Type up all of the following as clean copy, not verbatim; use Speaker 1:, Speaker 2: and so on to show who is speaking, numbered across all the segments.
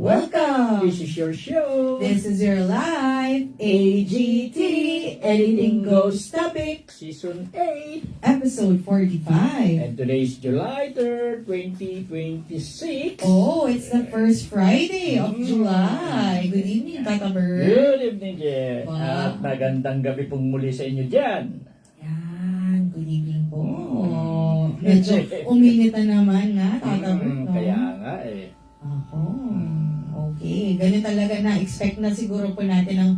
Speaker 1: Welcome!
Speaker 2: This is your show.
Speaker 1: This is your live AGT Anything Goes
Speaker 2: Topic Season 8.
Speaker 1: Episode 45.
Speaker 2: And today is July 3rd, 2026.
Speaker 1: Oh, it's the first Friday of July. Good evening, Tata Bird.
Speaker 2: Good evening, Jen.
Speaker 1: Wow.
Speaker 2: At magandang gabi pong muli sa inyo dyan.
Speaker 1: Yan, good evening po. Medyo uminit na naman nga, Tata Bird. No?
Speaker 2: Kaya nga eh.
Speaker 1: Ako. Okay, ganun talaga na-expect na siguro po natin ng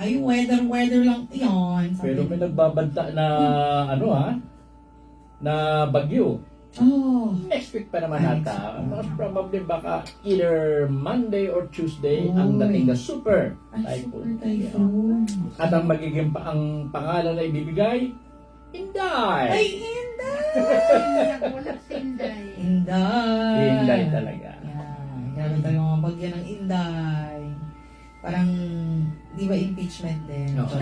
Speaker 1: ay, weather lang yan.
Speaker 2: Pero may nagbabanta na na bagyo.
Speaker 1: Oh,
Speaker 2: Next week pa naman
Speaker 1: Ay,
Speaker 2: ata.
Speaker 1: super.
Speaker 2: Most probably baka either Monday or Tuesday ang
Speaker 1: Oy.
Speaker 2: dating na super
Speaker 1: ay, super
Speaker 2: typhoon.
Speaker 1: typhoon.
Speaker 2: At ang magiging ang pangalan na ibibigay, Inday.
Speaker 1: Ay, Inday!
Speaker 3: Walang sinday.
Speaker 1: Inday!
Speaker 2: Inday talaga.
Speaker 1: Yan. Grabe tayo mga bagyan ng Inday. Parang, di ba impeachment din?
Speaker 2: Oo.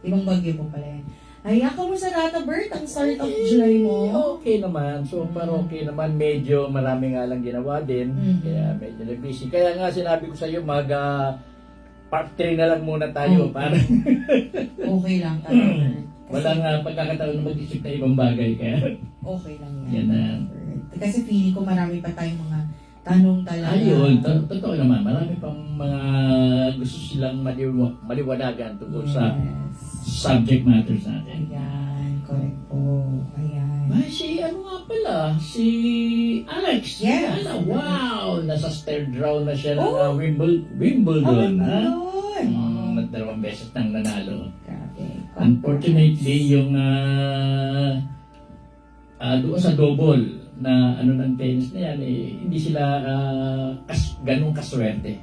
Speaker 1: Ibang bagyo po pala yan. Ay, kamusta Tata Bert? Ang start of July mo?
Speaker 2: Okay naman. So, parang okay naman. Medyo marami nga lang ginawa din.
Speaker 1: Mhm.
Speaker 2: Kaya medyo na-busy. Kaya nga sinabi ko sa iyo, part 3 na lang muna tayo. Para
Speaker 1: Okay lang, Tata Bert.
Speaker 2: walang pagkakataon na mag-isip na ibang bagay. Kaya
Speaker 1: Okay lang yan.
Speaker 2: yan na.
Speaker 1: Kasi feeling ko marami pa tayong mga tanong talaga.
Speaker 2: Ayun, totoo naman. Marami pang mga gusto silang maliwanagan tungkol sa
Speaker 1: Yes.
Speaker 2: subject matters natin.
Speaker 1: Ayan, correct po. Ayan.
Speaker 2: Ay, si ano nga pala? Si Alex.
Speaker 1: Yes.
Speaker 2: Wow! Nasa third round na siya ng
Speaker 1: Oh!
Speaker 2: Wimbledon. Ha?
Speaker 1: Wimbledon!
Speaker 2: Dalawang beses nang nanalo.
Speaker 1: Grabe.
Speaker 2: Unfortunately, yung doon sa double na ng tennis na yan, hindi sila ganun kaswerte.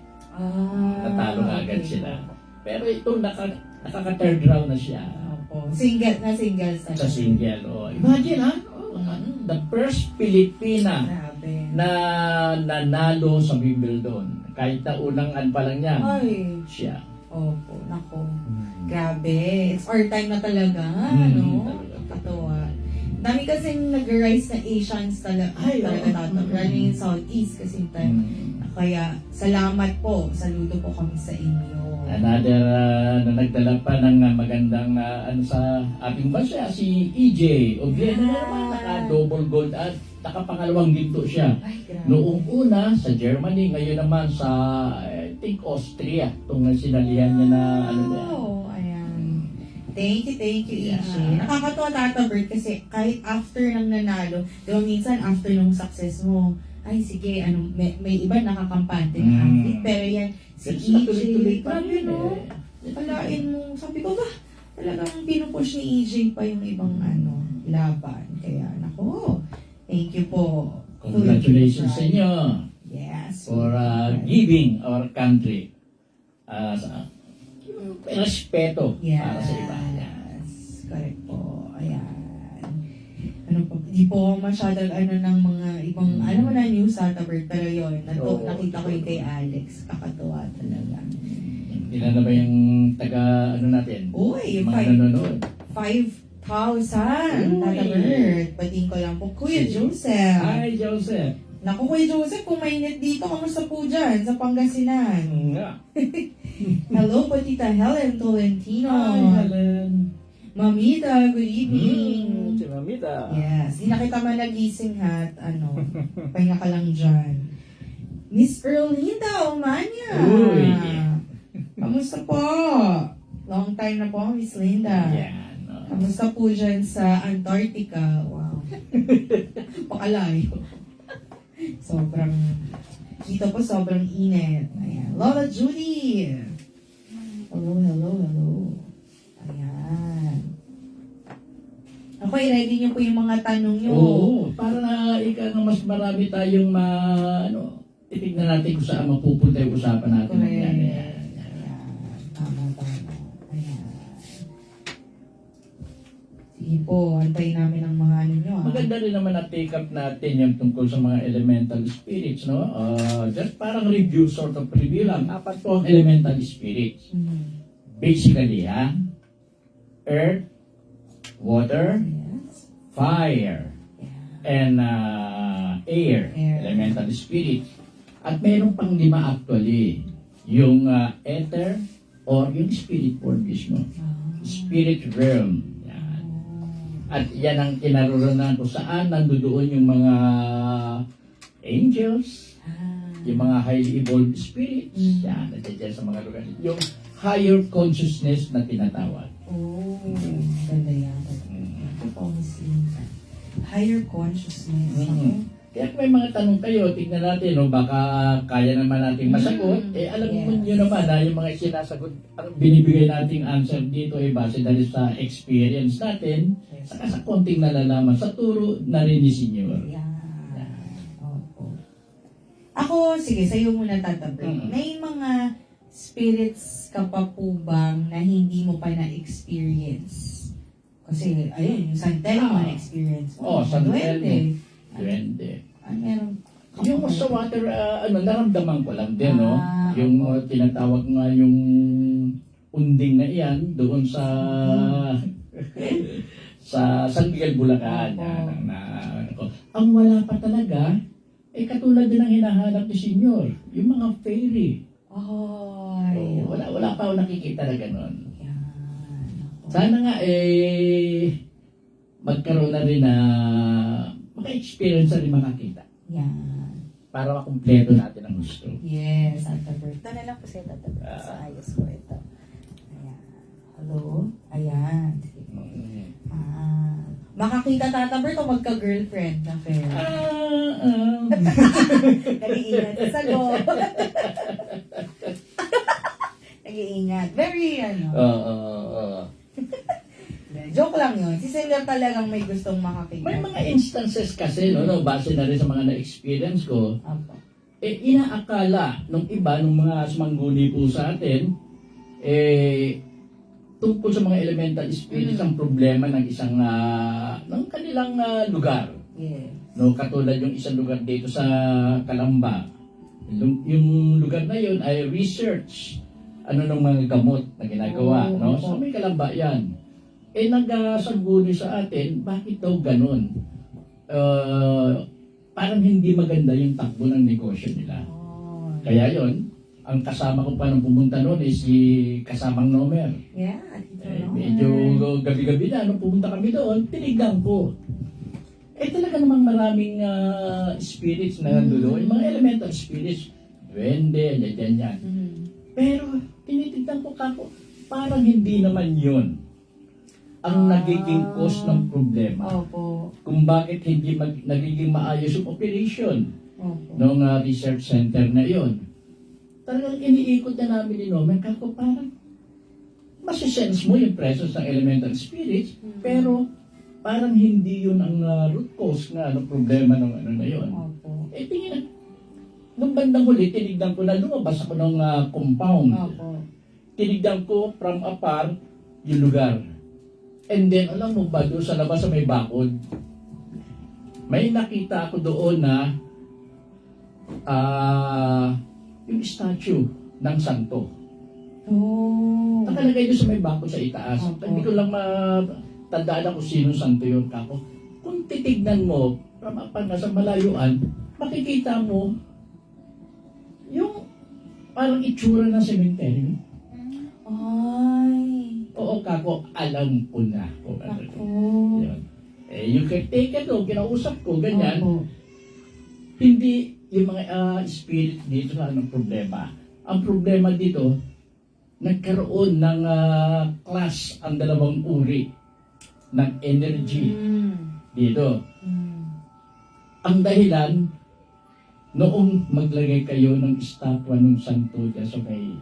Speaker 2: Natalo agad
Speaker 1: okay.
Speaker 2: sila. Pero ito, nakaka-third round na siya.
Speaker 1: Opo. Singles na
Speaker 2: Sa single. Oh. Imagine ha? The first Pilipina
Speaker 1: Grabe.
Speaker 2: na nanalo sa Wimbledon. Kahit na unang pa lang niya,
Speaker 1: Ay.
Speaker 2: siya.
Speaker 1: Opo. Nako. Grabe. It's our time na talaga. No?
Speaker 2: Talaga.
Speaker 1: Katawa. Dami kasing nag-rise na Asians talaga.
Speaker 2: Ay,
Speaker 1: talaga
Speaker 2: oo.
Speaker 1: tato. Lalo yung Southeast kasi time. Kaya, salamat po. Saludo po kami sa inyo.
Speaker 2: Another na nagdala pa ng magandang sa ating bansa, si EJ Obieno naman, naka-double gold at nakapangalawang ginto siya.
Speaker 1: Ay, grabe.
Speaker 2: Noong una sa Germany, ngayon naman sa I think Austria, itong sinalihan niya na
Speaker 1: Oh, ayan. Thank you,
Speaker 2: Yeah.
Speaker 1: EJ. Nakakatuwa Tata Bert kasi kahit after nang nanalo, di ba minsan after nung success mo, ay sige, may iba nakakampante na athlete, pero yan, si
Speaker 2: Kasi
Speaker 1: EJ,
Speaker 2: tuloy-tuloy pa
Speaker 1: grabe
Speaker 2: rin
Speaker 1: no? Palain mo, sabi ko ba, talagang pinupush ni EJ pa yung ibang laban. Kaya, nako, thank you po.
Speaker 2: Congratulations sa inyo
Speaker 1: Yes.
Speaker 2: for giving our country respeto para sa iba.
Speaker 1: Yes. Correct po. Ayan. Di po masyadong ng mga ibang, alam mo na news sa Tabert, pero yun,
Speaker 2: Oo.
Speaker 1: nakita ko yung kay Alex. Kakatuwa talaga.
Speaker 2: Ilan na ba yung taga natin?
Speaker 1: Uy,
Speaker 2: Mga nanonood.
Speaker 1: 5,000.
Speaker 2: Uy.
Speaker 1: Tabert. Batiin ko lang po. Kuya Joseph.
Speaker 2: Hi, Joseph.
Speaker 1: Naku, Kuya Joseph, kung mainit dito, kamusta po dyan sa Pangasinan?
Speaker 2: Nga.
Speaker 1: Hello po, Tita Helen Tolentino.
Speaker 2: Hi, Helen.
Speaker 1: Mamita, good evening.
Speaker 2: Si Mamita.
Speaker 1: Yes, di na kita man nagising ha, at pahinga ka lang dyan. Miss Erlinda Omania.
Speaker 2: Uy.
Speaker 1: Kamusta po? Long time na po, Miss Linda.
Speaker 2: Yan. no.
Speaker 1: Kamusta po dyan sa Antarctica? Wow. Pakalayo. Sobrang, dito po sobrang init. Ayan. Lola Judy. Hello. Ayan. Ako, i-ready niyo po yung mga tanong niyo.
Speaker 2: Oo, para na mas marami tayong titignan natin kung saan mapupunta yung usapan natin.
Speaker 1: Correct.
Speaker 2: Yan.
Speaker 1: Ayan. Tama. Ayan. Sige po, antayin namin ang mga niyo.
Speaker 2: Maganda rin naman na take up natin yung tungkol sa mga elemental spirits, no? Just parang review, sort of review lang. Apat po ang elemental spirits. Basically, earth, water,
Speaker 1: Yes.
Speaker 2: fire,
Speaker 1: Yeah.
Speaker 2: and air,
Speaker 1: Air.
Speaker 2: elemental spirits. At mayroon pang 5 actually. Yung ether or yung spirit world mismo. Spirit realm. Yan. At yan ang kinaroroonan ko saan nandoon yung mga angels, yung mga highly evolved spirits. Yan, nandiyan sa mga lugar. Yung higher consciousness na tinatawag.
Speaker 1: Oh, ganda yan. Ito po, higher consciousness.
Speaker 2: Kaya kung may mga tanong kayo, tignan natin, no, baka kaya naman nating masagot. Alam mo nyo naman, yung mga sinasagot, ang binibigay nating answer dito ay base dahil sa experience natin, saka sa konting nalalaman, sa turo na rin ni Senyor.
Speaker 1: Opo. Ako, sige, sa'yo muna tatabi. May mga spirits ka pa po bang na hindi mo pa na-experience? Kasi, ayun, yung San Telmo na-experience mo.
Speaker 2: San Telmo.
Speaker 1: Duwende.
Speaker 2: Duwende.
Speaker 1: Meron.
Speaker 2: Yung sa water, naramdaman ko lang din, no? Yung tinatawag nga yung unding na iyan doon sa sa San Miguel, Bulacan. Ang wala pa talaga, katulad din ang hinahanap ni Senyor, yung mga fairy. Wala pa ako nakikita na gano'n. Sana nga magkaroon na rin na maka-experience na rin makakita. Para makumpleto natin ang gusto.
Speaker 1: Yes, Tata Bert. Ito na lang po siya, Tata Bert. Sa ayos ko ito. Ayan. Hello? Ayan. Makakita Tata Bert o magka-girlfriend na fair? Nag-iingat sa sagot. Nag-iingat. Very, joke lang yun. Si Senyor talagang may gustong makakita.
Speaker 2: May mga instances kasi, base na rin sa mga na-experience ko,
Speaker 1: Apo.
Speaker 2: Inaakala nung iba, nung mga sumangguni po sa atin, tungkol sa mga elemental spirits ang problema ng isang, ng kanilang lugar.
Speaker 1: Yes.
Speaker 2: Katulad yung isang lugar dito sa Calamba. Yung lugar na yun ay research ng mga gamot na ginagawa. So may Calamba yan. Nagsagulo sa atin, bakit daw ganun? Parang hindi maganda yung takbo ng negosyo nila. Kaya yon, ang kasama ko pa nung pumunta noon is si kasamang Nomer.
Speaker 1: Yeah,
Speaker 2: medyo gabi-gabi na, nung pumunta kami doon, tinignan ko. Talaga namang maraming spirits na nandoon, yung mga elemental spirits, duwende, yan. Pero, tinitignan ko kako, parang hindi naman yun ang nagiging cause ng problema.
Speaker 1: Opo.
Speaker 2: Kung bakit hindi nagiging maayos yung operation
Speaker 1: Opo.
Speaker 2: ng research center na yon. Talagang iniikot na namin ni Nomen, kako parang masisense mo yung presence ng elemental spirits, pero parang hindi yun ang root cause nga ng problema ng na yon.
Speaker 1: Opo.
Speaker 2: Tingin, nung bandang huli, tinignan ko na lumabas ako ng compound.
Speaker 1: Opo.
Speaker 2: Tinignan ko from afar yung lugar. And then, alam mo ba, doon sa labas sa may bakod, may nakita ako doon na yung statue ng santo. Nakalagay doon sa may bakod sa itaas. Hindi ko lang matandaan kung sino santo yun. Kako. Kung titignan mo, from afar na sa malayuan, makikita mo yung parang itsura ng sementeryo. Oo, kako, alam ko na. Yun. Yung caretaker ko, kinausap ko, ganyan. Hindi yung mga spirit dito na anong problema. Ang problema dito, nagkaroon ng class ang dalawang uri ng energy dito. Ang dahilan, noong maglagay kayo ng estatwa ng santo dyan sa may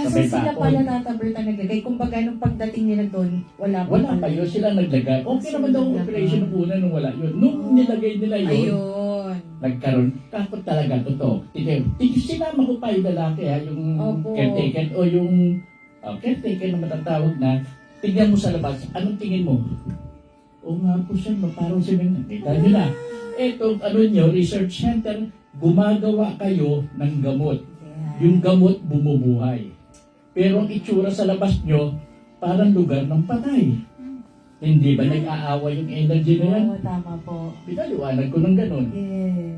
Speaker 1: so sila pala Tata Bert ang naglagay. Kumbaga, nung pagdating nila doon, wala
Speaker 2: pa yun, sila naglagay. Okay naman daw ang operation ng una nung wala yun. Nung nilagay nila yun, nagkaroon. Kapag talaga, totoo. Sinama ko pa yung lalaki, yung caretaker o yung caretaker na matatawag na, tignan mo sa labas, anong tingin mo? O nga po siya, parang silang nakita nyo na. Etong research center, gumagawa kayo ng gamot. Yung gamot bumubuhay. Pero ang itsura sa labas nyo, parang lugar ng patay. Hindi ba nag-aawa yung energy na yan?
Speaker 1: Tama po.
Speaker 2: Pinaliwanag ko ng ganun.
Speaker 1: Yes.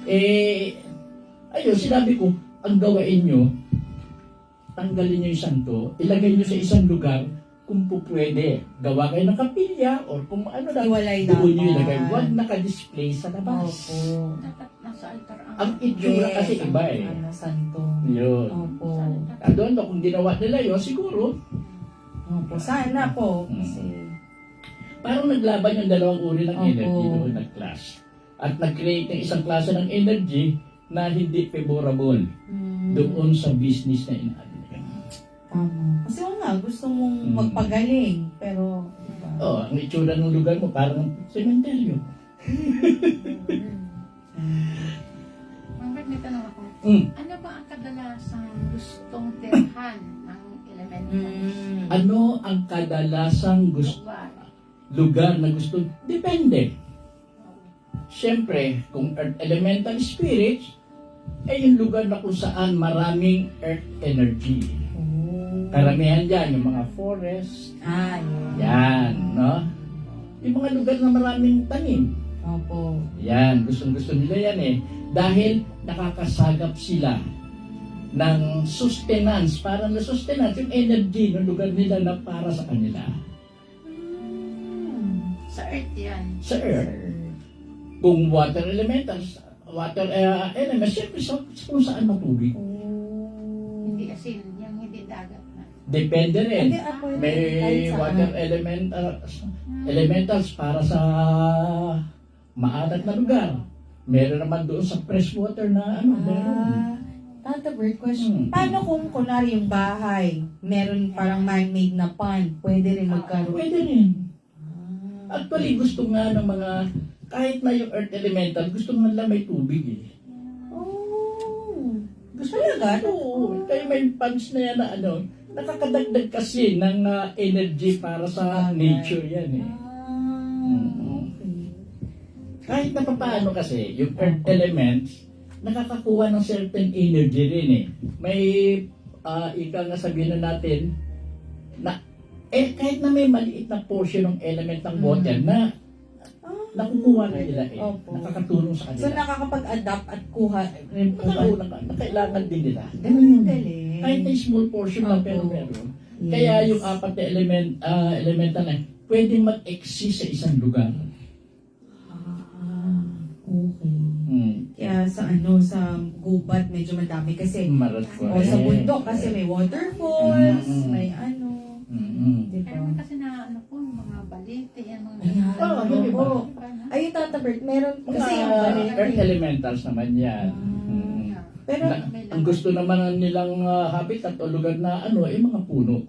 Speaker 2: Ayun, sinabi ko, ang gawain nyo, tanggalin nyo yung santo, ilagay nyo sa isang lugar, kung po pwede, gawa kayo ng kapilya, or kung ano na,
Speaker 1: Iwalay
Speaker 2: doon nyo
Speaker 1: dapat.
Speaker 2: ilagay. Huwag naka-display sa labas.
Speaker 1: Opo.
Speaker 3: Dapat nasa altar
Speaker 2: Ang itsura kasi
Speaker 1: Yes,
Speaker 2: iba eh.
Speaker 1: Ano, santo.
Speaker 2: Yun.
Speaker 1: Opo.
Speaker 2: Doon, kung ginawa nila yun, siguro,
Speaker 1: Opo. Sana po. Kasi,
Speaker 2: parang naglaban yung dalawang uri ng
Speaker 1: Opo.
Speaker 2: energy doon, nag-clash. At nag-create ng isang klase ng energy na hindi favorable doon sa business na inaano nila.
Speaker 1: tama. Kasi nga, gusto mong magpagaling. Pero, diba?
Speaker 2: Oh, ang itsura ng lugar mo parang sementeryo.
Speaker 3: Ma'am, may tanong ako.
Speaker 2: Mm.
Speaker 3: Ano ba ang kadalasang gustong tirhan ng elementals?
Speaker 2: Ano ang kadalasang lugar na gusto? Depende. Siyempre, kung earth elemental spirits, ay yung lugar na kung saan maraming earth energy.
Speaker 1: Oh.
Speaker 2: Karamihan dyan, yung mga forest,
Speaker 1: Yun.
Speaker 2: yan, no? Yung mga lugar na maraming tanim.
Speaker 1: Opo.
Speaker 2: Yan, gustong-gusto nila yan eh. Dahil nakakasagap sila ng sustenance, parang na sustenance, yung energy ng lugar nila na para sa kanila.
Speaker 3: Sa earth yan.
Speaker 2: Sa earth. Kung water elementals, water elements, syempre kung saan matubig.
Speaker 3: Hindi asin, yung hindi dagat na.
Speaker 2: Depende rin.
Speaker 1: Hindi ako kahit
Speaker 2: May
Speaker 1: saan.
Speaker 2: water elementals para sa maalat na lugar. Meron naman doon sa freshwater na meron.
Speaker 1: Tata Bird, question.
Speaker 2: Hmm.
Speaker 1: Paano kung kunwari yung bahay, meron parang man-made na pond, pwede rin magkaroon?
Speaker 2: Pwede rin. Actually, gusto nga ng mga, kahit na yung earth elemental, gusto nga nila may tubig eh.
Speaker 1: Oh.
Speaker 2: Gusto
Speaker 1: Talaga?
Speaker 2: nila, oo. Kaya may pumps na yan na nakakadagdag kasi ng energy para sa nature yan eh.
Speaker 1: Okay.
Speaker 2: Kahit na paano kasi, yung earth elements, nakakakuha ng certain energy rin eh. May, ika nga sabihin na natin, na, kahit na may maliit na portion ng element ng water na nakukuha na nila eh.
Speaker 1: Opo.
Speaker 2: Nakakatulong sa kanila.
Speaker 1: So nakakapag-adapt at kuha rin po ba?
Speaker 2: Kailangan din nila.
Speaker 1: Ganun yung galing.
Speaker 2: Kahit na small portion lang
Speaker 1: Opo.
Speaker 2: pero meron.
Speaker 1: Yes.
Speaker 2: Kaya yung apat na elemental na pwedeng mag-exist sa isang lugar.
Speaker 1: Okay.
Speaker 2: Hmm.
Speaker 1: Kaya sa sa gubat medyo madami kasi
Speaker 2: Marat ko.
Speaker 1: o sa bundok kasi may waterfalls, may di ba?
Speaker 3: Kaya kasi na mga balete, yan mga
Speaker 1: Ayan,
Speaker 2: Oo, yun iba.
Speaker 1: oo. Ayun, Tata Bert, meron kasi yung
Speaker 2: Mga
Speaker 1: balete.
Speaker 2: earth elementals naman yan.
Speaker 1: Pero,
Speaker 2: Ang gusto naman nilang habitat o lugar na mga puno.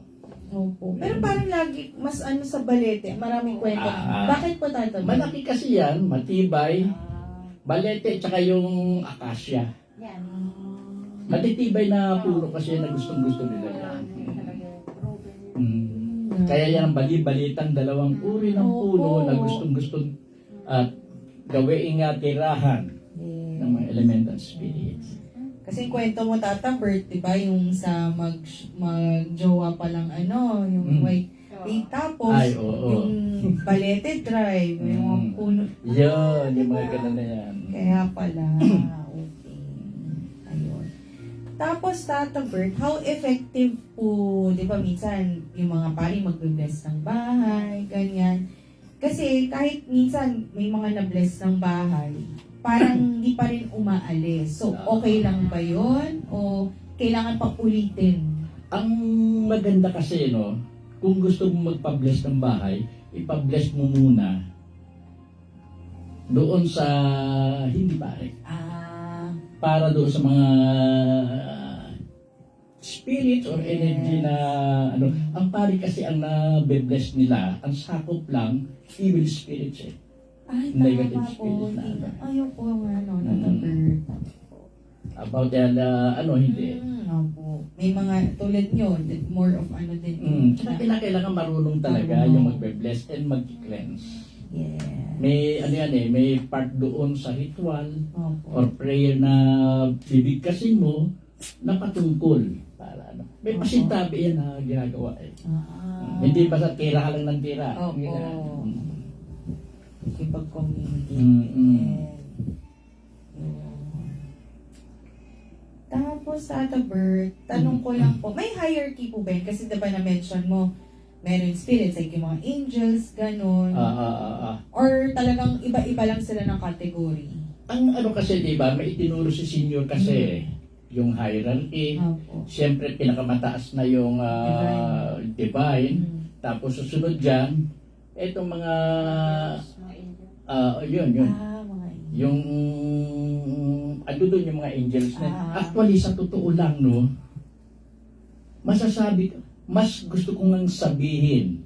Speaker 1: opo. Pero parang lagi, mas sa balete, maraming kwento. Bakit po, Tata Bert?
Speaker 2: Malaki kasi yan, matibay, balete, tsaka yung akasya.
Speaker 3: Yan.
Speaker 2: Matitibay na puno kasi na gustong-gusto nila yan. Kaya yan ang bali-balitang dalawang uri ng puno na gustong-gustong gawing tirahan ng mga elemental spirits.
Speaker 1: Kasi yung kwento mo, Tata Bert, di ba, yung sa magjowa pa lang yung white date, tapos
Speaker 2: Ay, oo.
Speaker 1: yung balete drive, yung mga puno.
Speaker 2: Yun, yung mga ganun na yan.
Speaker 1: Kaya pala, okay. Ayun. Tapos, Tata Bert, how effective po, di ba, minsan, yung mga pari magbe-bless ng bahay, ganyan. Kasi kahit minsan may mga na-bless ng bahay, parang hindi pa rin umaalis. So, okay lang ba yun? O kailangan pa ulitin?
Speaker 2: Ang maganda kasi, kung gusto mo magpa-bless ng bahay, ipa-bless mo muna doon sa hindi pare. Para doon sa mga spirits or energy na ang pare kasi ang nabe-bless nila, ang sakop lang, evil spirits eh.
Speaker 1: Ay,
Speaker 2: Negative
Speaker 1: tama po.
Speaker 2: spirit na
Speaker 1: Ayaw po Tata Bert.
Speaker 2: About that, hindi.
Speaker 1: Opo. May mga tulad nyo, more of din.
Speaker 2: Tsaka kailangan marunong talaga yung magbe-bless and mag-cleanse.
Speaker 1: Yeah.
Speaker 2: May may part doon sa ritual
Speaker 1: Opo.
Speaker 2: or prayer na bibigkasin mo na patungkol para May pasintabi yan na ginagawa eh. Hindi basta tira ka lang ng tira.
Speaker 1: Opo. Ipag-communicate. Tapos, Tata Bert, tanong ko lang po, may hierarchy po ba yun? Kasi diba na-mention mo, meron spirits, like yung mga angels, ganun. Or talagang iba-iba lang sila ng category?
Speaker 2: Ang ano kasi, di ba, may itinuro si senior kasi, yung hierarchy.
Speaker 1: Opo.
Speaker 2: Siyempre, pinakamataas na yung divine. Tapos susunod dyan, etong mga,
Speaker 3: Mga angel.
Speaker 2: yun.
Speaker 1: Mga
Speaker 2: Yung, ano doon yung mga angels na. Actually, sa totoo lang, no, masasabi, mas gusto kong nang sabihin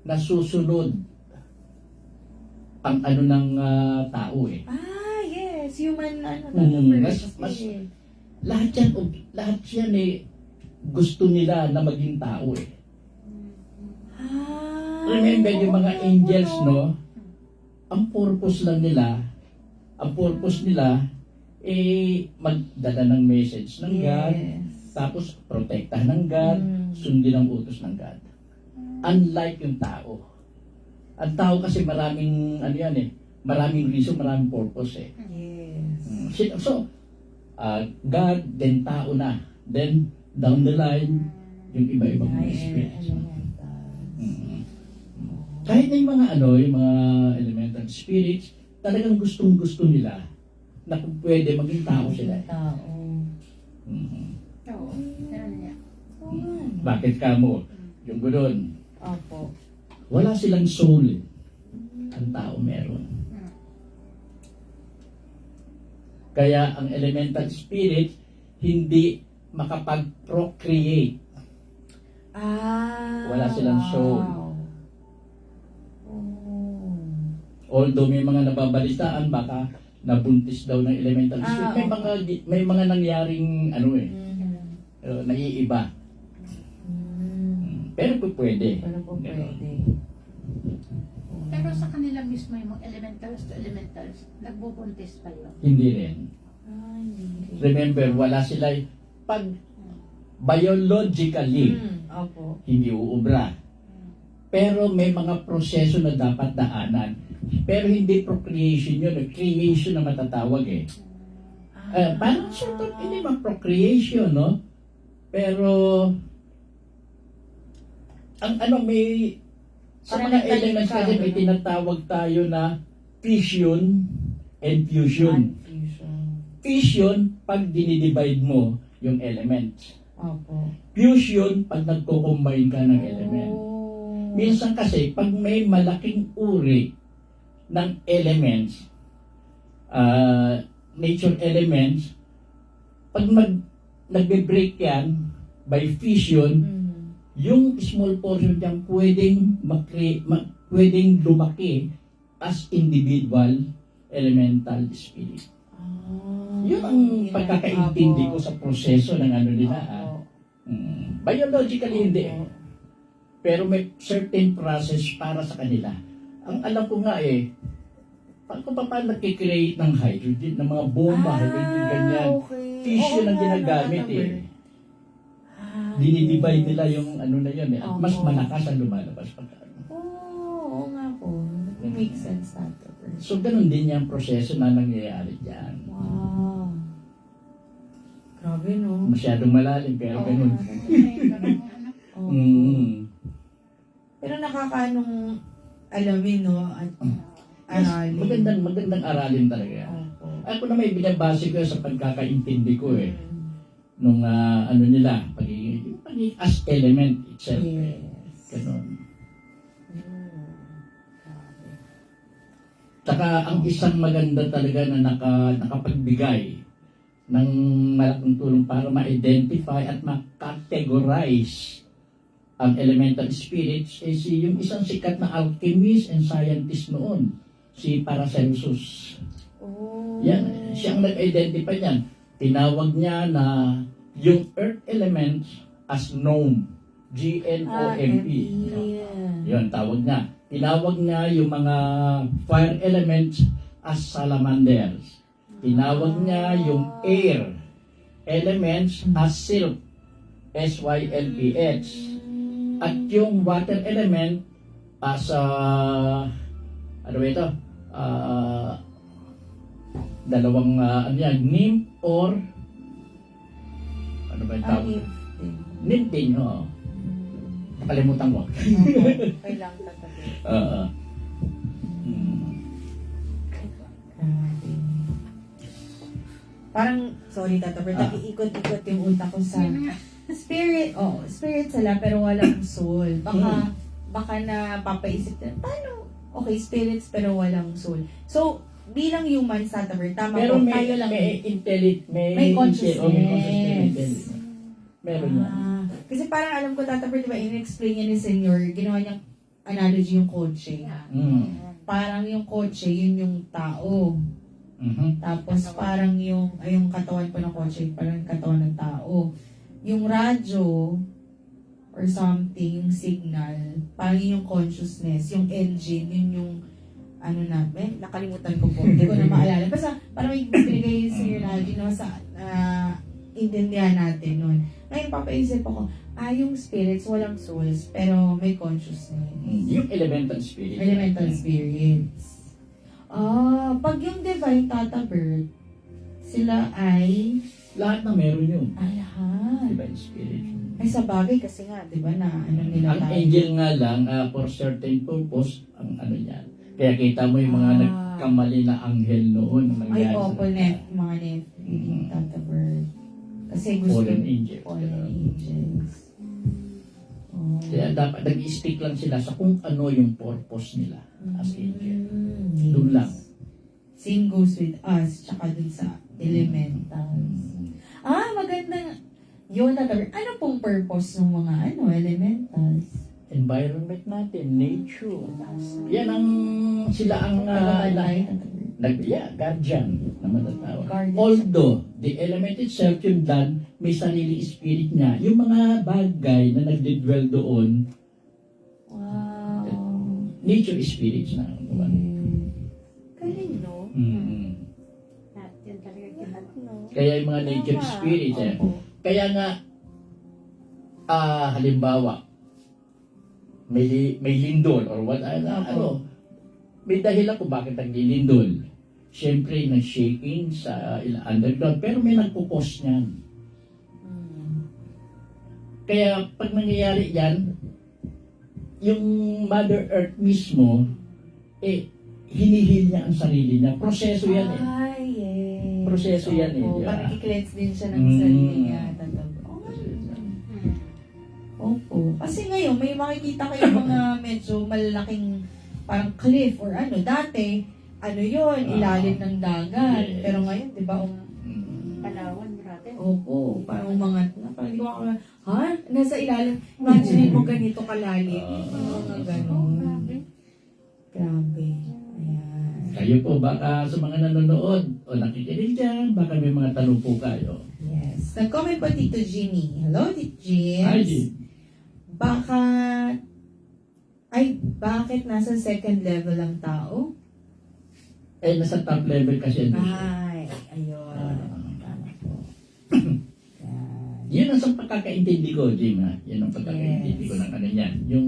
Speaker 2: na susunod ang ano ng tao eh.
Speaker 1: Yes, human, Tata
Speaker 2: Mm,
Speaker 1: Bert.
Speaker 2: mas- lahat yan eh, gusto nila na maging tao eh. Remember yung mga angels, no? Ang purpose nila, magdala ng message ng God, tapos protektahan ng God, sundin ang utos ng God. Unlike yung tao. Ang tao kasi maraming, maraming reason, maraming purpose eh.
Speaker 1: Yes.
Speaker 2: So, God, then tao na. Then, down the line, yung iba-ibang mga spirits. Kahit na yung mga elemental spirits, talagang gustong-gusto nila na kung pwede maging tao sila.
Speaker 1: Tao.
Speaker 3: Oo, ganun niya.
Speaker 2: Bakit ka mo? Yung gano'n.
Speaker 1: Opo.
Speaker 2: Wala silang soul. Ang tao meron. Kaya ang elemental spirit hindi makapag-procreate. Wala silang soul. Although may mga nababalitaan, baka nabuntis daw ng elemental spirit. May mga nangyaring naiiba. Pero pwede.
Speaker 3: Pero sa kanila mismo yung mga elementals to elementals, nagbubuntis pa yun.
Speaker 2: Hindi rin. Remember, wala sila pag biologically
Speaker 1: Opo.
Speaker 2: hindi uubra. Pero may mga proseso na dapat daanan. Pero hindi procreation yun, creation na matatawag eh. Parang sort of, hindi man procreation, no? Pero, may, sa mga elements kasi may tinatawag tayo na fission and fusion. Fission, pag dinidivide mo yung elements.
Speaker 1: Opo.
Speaker 2: Fusion, pag nagko-combine ka ng element. Minsan kasi, pag may malaking uri ng elements, nature elements, pag nagbe-break yan by fission, yung small portion niyang pwedeng lumaki as individual elemental spirit. Yun ang pagkakaintindi ko sa proseso ng nila. Biologically hindi. Pero may certain process para sa kanila. Ang alam ko nga kung paano nag-create ng hydrogen, ng mga bomba, hydrogen, ganyan. Fission ang ginagamit Dinidivide nila yung na yun at mas malakas ang lumalabas pagka
Speaker 1: Oo nga po. Make sense natin.
Speaker 2: So, ganun din yung proseso na nangyayari dyan.
Speaker 1: Wow. Grabe, no?
Speaker 2: Masyadong malalim, pero ganun.
Speaker 1: Pero nakakaanong alamin, no? At aralin.
Speaker 2: Magandang aralin talaga.
Speaker 1: Opo.
Speaker 2: Ako na may binabase ko sa pagkakaintindi ko nung nila, pagiging as element itself.
Speaker 1: Yes.
Speaker 2: Ganun. Saka ang isang maganda talaga na nakapagbigay ng malaking tulong para ma-identify at ma-categorize ang elemental spirits yung isang sikat na alchemist and scientist noon, si Paracelsus. Yan, siyang nag-identify niyan. Tinawag niya na yung earth elements as gnome. G-N-O-M-E. Yun, tawag niya. Tinawag niya yung mga fire elements as salamanders. Tinawag niya yung air elements as sylph. S-Y-L-P-H. At yung water element as dalawang nymph or ano ba yung
Speaker 1: Ah,
Speaker 2: tawag?
Speaker 1: lifting.
Speaker 2: Lifting, oo. Nakalimutan ko.
Speaker 1: Okay. Kailangan tatabi.
Speaker 2: Oo. Mm.
Speaker 1: Grabe. Parang, sorry Tata Bert, nag-iikot-ikot yung utak ko sa
Speaker 3: Yun nga.
Speaker 1: spirit sila pero walang soul. Baka na papaisip na, paano? Okay, spirits pero walang soul. So, bilang human Tata Bert, tama
Speaker 2: Pero
Speaker 1: po,
Speaker 2: may,
Speaker 1: tayo lang.
Speaker 2: may
Speaker 1: consciousness.
Speaker 2: consciousness. Meron yan.
Speaker 1: Kasi parang alam ko Tata Bert, diba, in-explain niya ni Senyor, ginawa niyang analogy yung kotse.
Speaker 2: Mm.
Speaker 1: Parang yung kotse, yun yung tao.
Speaker 2: Mhm.
Speaker 1: Tapos parang yung katawan po ng kotse, parang yung katawan ng tao. Yung radyo or something, yung signal, parang yun yung consciousness, yung engine, yun yung namin, nakalimutan ko po, hindi ko na maalala. Basta parang may binigay sa your analogy na sa intindihan natin nun. Ngayon papaisip ako, yung spirits, walang souls, pero may consciousness.
Speaker 2: Yung elemental spirit.
Speaker 1: Elemental spirits. Pag yung divine Tata Bert, sila ay
Speaker 2: Lahat na meron yun.
Speaker 1: lahat.
Speaker 2: Divine spirit.
Speaker 1: Ay sa bagay kasi nga, di ba na nila
Speaker 2: Ang
Speaker 1: tayo.
Speaker 2: angel nga lang, for certain purpose, ang ano yan. Kaya kita mo yung mga nagkamali na anghel noon. Na
Speaker 1: Ay,
Speaker 2: nangyari sa
Speaker 1: opo, mga reading Tata Bert. Kasi gusto
Speaker 2: fallen angels.
Speaker 1: Fallen angels. Oh.
Speaker 2: Kaya dapat nag-stick lang sila sa kung ano yung purpose nila as angel.
Speaker 1: Yes.
Speaker 2: Doon lang.
Speaker 1: Same goes with us, tsaka dun sa elementals. Maganda. Yun, Tata Bert. Ano pong purpose ng mga elementals?
Speaker 2: Environment natin, nature. Yan ang, sila ang, guardian na matatawag.
Speaker 1: Guardian.
Speaker 2: Although, the element itself, yung dan, may sarili spirit niya. Yung mga bagay na nagdidwell doon,
Speaker 1: Wow.
Speaker 2: nature spirits na.
Speaker 1: Galing, no?
Speaker 2: Mm.
Speaker 3: Lahat yun talaga kinat.
Speaker 2: Kaya yung mga nature
Speaker 1: Tama.
Speaker 2: spirits,
Speaker 1: Opo.
Speaker 2: kaya nga, halimbawa, may lindol or what, may dahilan kung bakit naglilindol. Siyempre, nag-shaking sa underground, pero may nagpo-cause niyan. Kaya pag nangyayari yan, yung Mother Earth mismo, hinihil niya ang sarili niya. Proseso yan eh.
Speaker 1: Yes.
Speaker 2: Proseso yan eh.
Speaker 1: Opo,
Speaker 2: Yeah.
Speaker 1: parang i-cleanse din siya ng sarili niya. Opo. Kasi ngayon, may makikita kayo mga medyo malalaking parang cliff or dati, yun, ilalim ng dagat.
Speaker 2: Yes.
Speaker 1: Pero ngayon, di ba,
Speaker 3: Palawan, grabe.
Speaker 1: opo, parang umangat na. Parang di ko ako, nasa ilalim. Imagine mo ganito kalalim. Mga ganon.
Speaker 3: Grabe.
Speaker 1: Grabe. Ayan.
Speaker 2: Kayo po, baka sa mga nanonood o nakikinig dyan, baka may mga tanong po kayo.
Speaker 1: Yes. Nag-comment po Tito Jimmy. Hello, Tito Jim.
Speaker 2: Hi, Jim.
Speaker 1: Bakit nasa second level ang tao?
Speaker 2: Nasa top level kasi yan.
Speaker 1: Ayun. Tama po. Yan.
Speaker 2: Yun ang sa pagkakaintindi ko, Jim. Yun ang pagkakaintindi ko ng ano yan. Yung,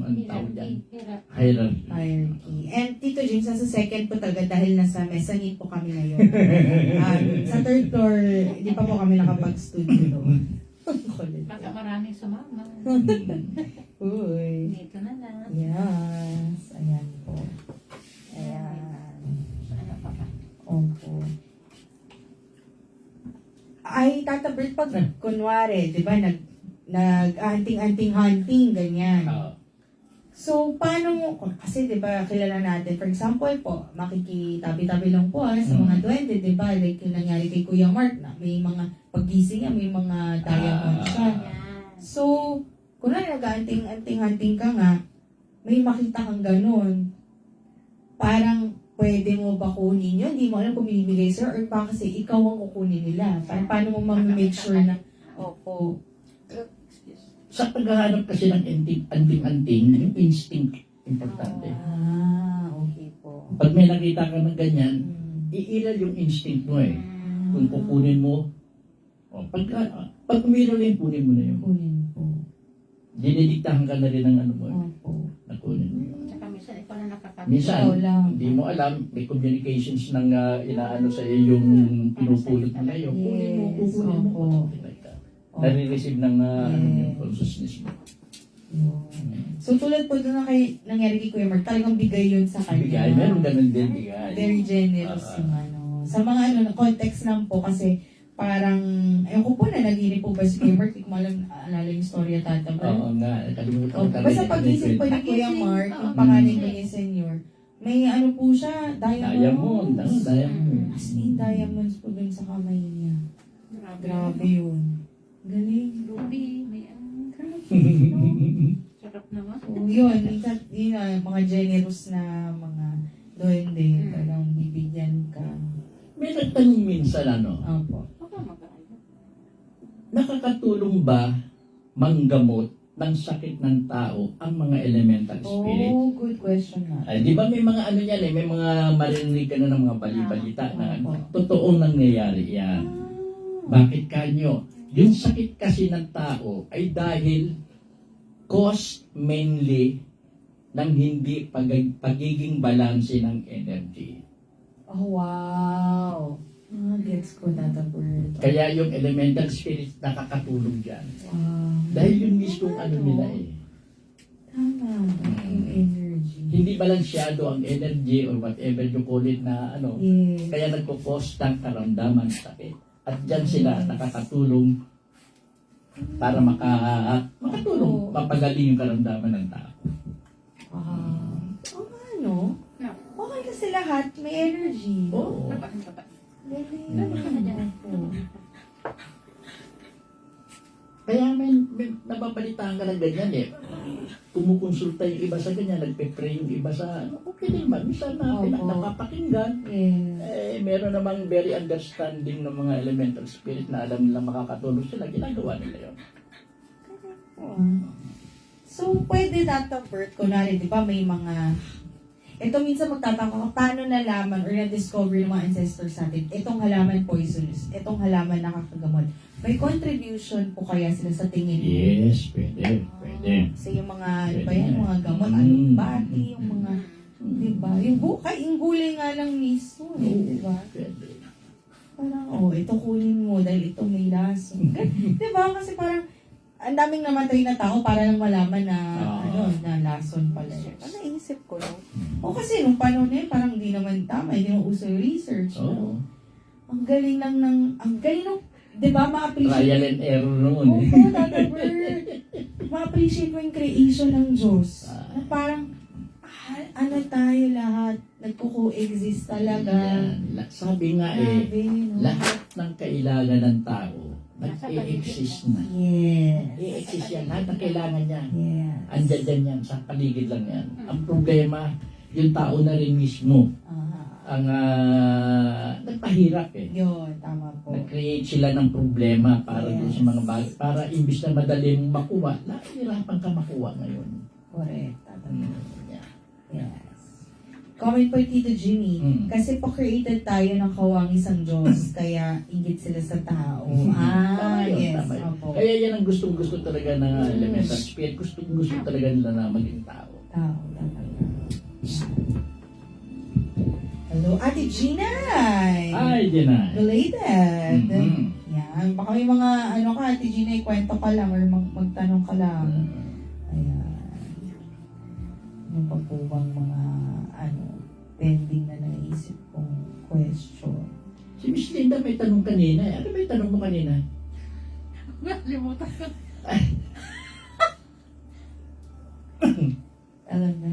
Speaker 2: ang tawag yan? Hierarchy.
Speaker 1: Hierarchy. And Tito James, nasa second po talaga dahil nasa mezzanine po kami ngayon. Sa third floor, hindi pa po kami nakapag-studio doon.
Speaker 3: Baka maraming sumama.
Speaker 1: Uy.
Speaker 3: Dito na lang.
Speaker 1: Yes. Ayan po. Ayan.
Speaker 3: Ano pa ba?
Speaker 1: Opo. Ay, Tata Bert, pag kunwari, di ba, nag-hunting, ganyan. So, paano mo, kasi di ba, kilala natin, for example po, makikitabi-tabi lang po sa mga duwende, di ba, like yung nangyari kay Kuya Mark, na may mga paggising niya, may mga diamond siya.
Speaker 3: Yan.
Speaker 1: So, kung nag-hunting ka nga, may makita kang ganun, parang pwede mo ba kunin yun? Hindi mo alam kung binibigay sir or ba kasi ikaw ang kukunin nila. Paano mo ma-make sure na, opo,
Speaker 2: Sa paghahanap kasi ng anting-anting, yung instinct, importante.
Speaker 1: Okay po.
Speaker 2: Pag may nakita ka ng ganyan,
Speaker 1: Mm.
Speaker 2: iilal yung instinct mo eh. Kung kukunin mo, pag umiral yun, kunin mo na yun.
Speaker 1: Kunin po.
Speaker 2: Dinidiktahan ka na rin ng ano mo,
Speaker 1: Opo.
Speaker 2: na kunin mo yun.
Speaker 3: Tsaka minsan ikaw na nakakapit.
Speaker 2: Minsan,
Speaker 1: Ikaw lang.
Speaker 2: hindi mo alam, may communications ng inaano sa iyo yung pinupulot mo na yun. Kunin mo,
Speaker 1: Yes,
Speaker 2: kukunin mo.
Speaker 1: opo.
Speaker 2: Something like that. nare-receive ng
Speaker 1: Yes.
Speaker 2: consciousness mo.
Speaker 1: So tulad po doon na nangyari kay Kuya Mark, talagang bigay yun sa kanya.
Speaker 2: Bigay, meron ganun din bigay.
Speaker 1: Very generous yung ano. Sa mga context lang po kasi parang, ayun ko po na naginip po ba si Kuya Mark, hindi ko alala yung storya tata ba?
Speaker 2: Oo nga, kalimutan ko
Speaker 1: Basta pag-isip po ni Kuya Mark, yung pangalan ko niya senior, may ano po siya,
Speaker 2: Diamond. Diamond.
Speaker 1: As in, diamonds po dun sa kamay niya. Grabe yun. Galing.
Speaker 3: Ruby, may sarap naman.
Speaker 1: So, yun, minsan, yun, mga generous na mga duwende, parang bibigyan ka.
Speaker 2: May nagtanong minsan
Speaker 1: Opo.
Speaker 3: Baka mag-aaya.
Speaker 2: nakakatulong ba manggamot ng sakit ng tao ang mga elemental spirit?
Speaker 1: Oh, good question na.
Speaker 2: Ay, di ba may mga ano yan may mga marinig ka na ng mga bali-balita na totoong nangyayari yan. Bakit kanyo? Yung sakit kasi ng tao ay dahil caused mainly ng hindi pagiging balanse ng energy.
Speaker 1: Oh, wow. Gets ko that word.
Speaker 2: Kaya yung elemental spirits nakakatulong dyan.
Speaker 1: Wow.
Speaker 2: Dahil yung mismong ano nila
Speaker 1: Tama. Yung energy.
Speaker 2: Hindi balansyado ang energy or whatever you call it na
Speaker 1: Yes.
Speaker 2: Kaya nagpo-cause ng karamdaman sakit. At dyan sila nakakatulong para makatulong, mapagaling yung karamdaman ng tao.
Speaker 1: Ano?
Speaker 3: No.
Speaker 1: Okay kasi lahat may energy.
Speaker 2: Oo.
Speaker 3: Baba.
Speaker 1: Galing.
Speaker 2: Kaya may nababalitaan ka ng ganyan Kumukonsulta yung iba sa ganyan, nagpe-pray yung iba sa okay din ba? Minsan na napapakinggan.
Speaker 1: Yes.
Speaker 2: Meron namang very understanding ng mga elemental spirit na alam nila makakatulong sila, ginagawa nila yun.
Speaker 1: So, pwede that of birth, kunwari, di ba, may mga, ito minsan magtataka ka, paano nalaman or na-discover ng mga ancestors natin, itong halaman poisonous, itong halaman nakakagamot. May contribution po kaya sila sa tingin mo?
Speaker 2: Yes, pwede.
Speaker 1: Kasi yung mga, ano ba yan, mga gamot, alubati, yung mga, di ba? Yung gulay nga lang mismo, di ba?
Speaker 2: Pwede.
Speaker 1: Parang, ito kunin mo dahil ito may lason. Di ba? Kasi parang, ang daming namatay na tao para lang malaman na, na lason pala yun. Naisip ko, no? Kasi nung panahon na yun, parang hindi naman tama, hindi naman uso yung research.
Speaker 2: Oo.
Speaker 1: Ang galing ng, di ba, ma-appreciate.
Speaker 2: Trial and error noon.
Speaker 1: Oo, Tata Bert. Ma-appreciate mo yung creation ng Diyos. Na parang, ano tayo lahat, nagko-coexist talaga.
Speaker 2: Yan. Sabi nga
Speaker 1: Grabe, no?
Speaker 2: lahat ng kailangan ng tao, nag-i-exist na.
Speaker 1: Yes.
Speaker 2: I-exist yan, lahat ng kailangan yan.
Speaker 1: Yes.
Speaker 2: Andyan yan, sa paligid lang yan. Ang problema, yung tao na rin mismo, ang nagpahirap
Speaker 1: Yun, tama po.
Speaker 2: Nag-create sila ng problema para doon sa
Speaker 1: Yes.
Speaker 2: mga bagay. Para imbis na madali mong makuha, nahihirapan ka makuha ngayon.
Speaker 1: Correct. Tata Bert.
Speaker 2: Yeah.
Speaker 1: Yes. Comment po Tito Jimmy. Kasi po created tayo ng kawangis ang Diyos, kaya ingit sila sa tao.
Speaker 2: Tama yun,
Speaker 1: Yes.
Speaker 2: tama yun.
Speaker 1: Opo.
Speaker 2: Kaya yan ang gustong-gusto talaga ng elemental spirit. Gustong-gusto talaga nila na maging tao.
Speaker 1: Tao, talaga. Hello, Ate Gina!
Speaker 2: Ay, Dinay.
Speaker 1: Related.
Speaker 2: Mhm.
Speaker 1: Yan. Baka may mga, ka, Ate Gina, kwento ka lang or magtanong ka lang. Ayan. Ano pa po bang mga, pending na naisip kong question?
Speaker 2: Si Miss Linda may tanong kanina. Ano ba yung tanong mo kanina?
Speaker 3: Limutan ko.
Speaker 1: Alam na?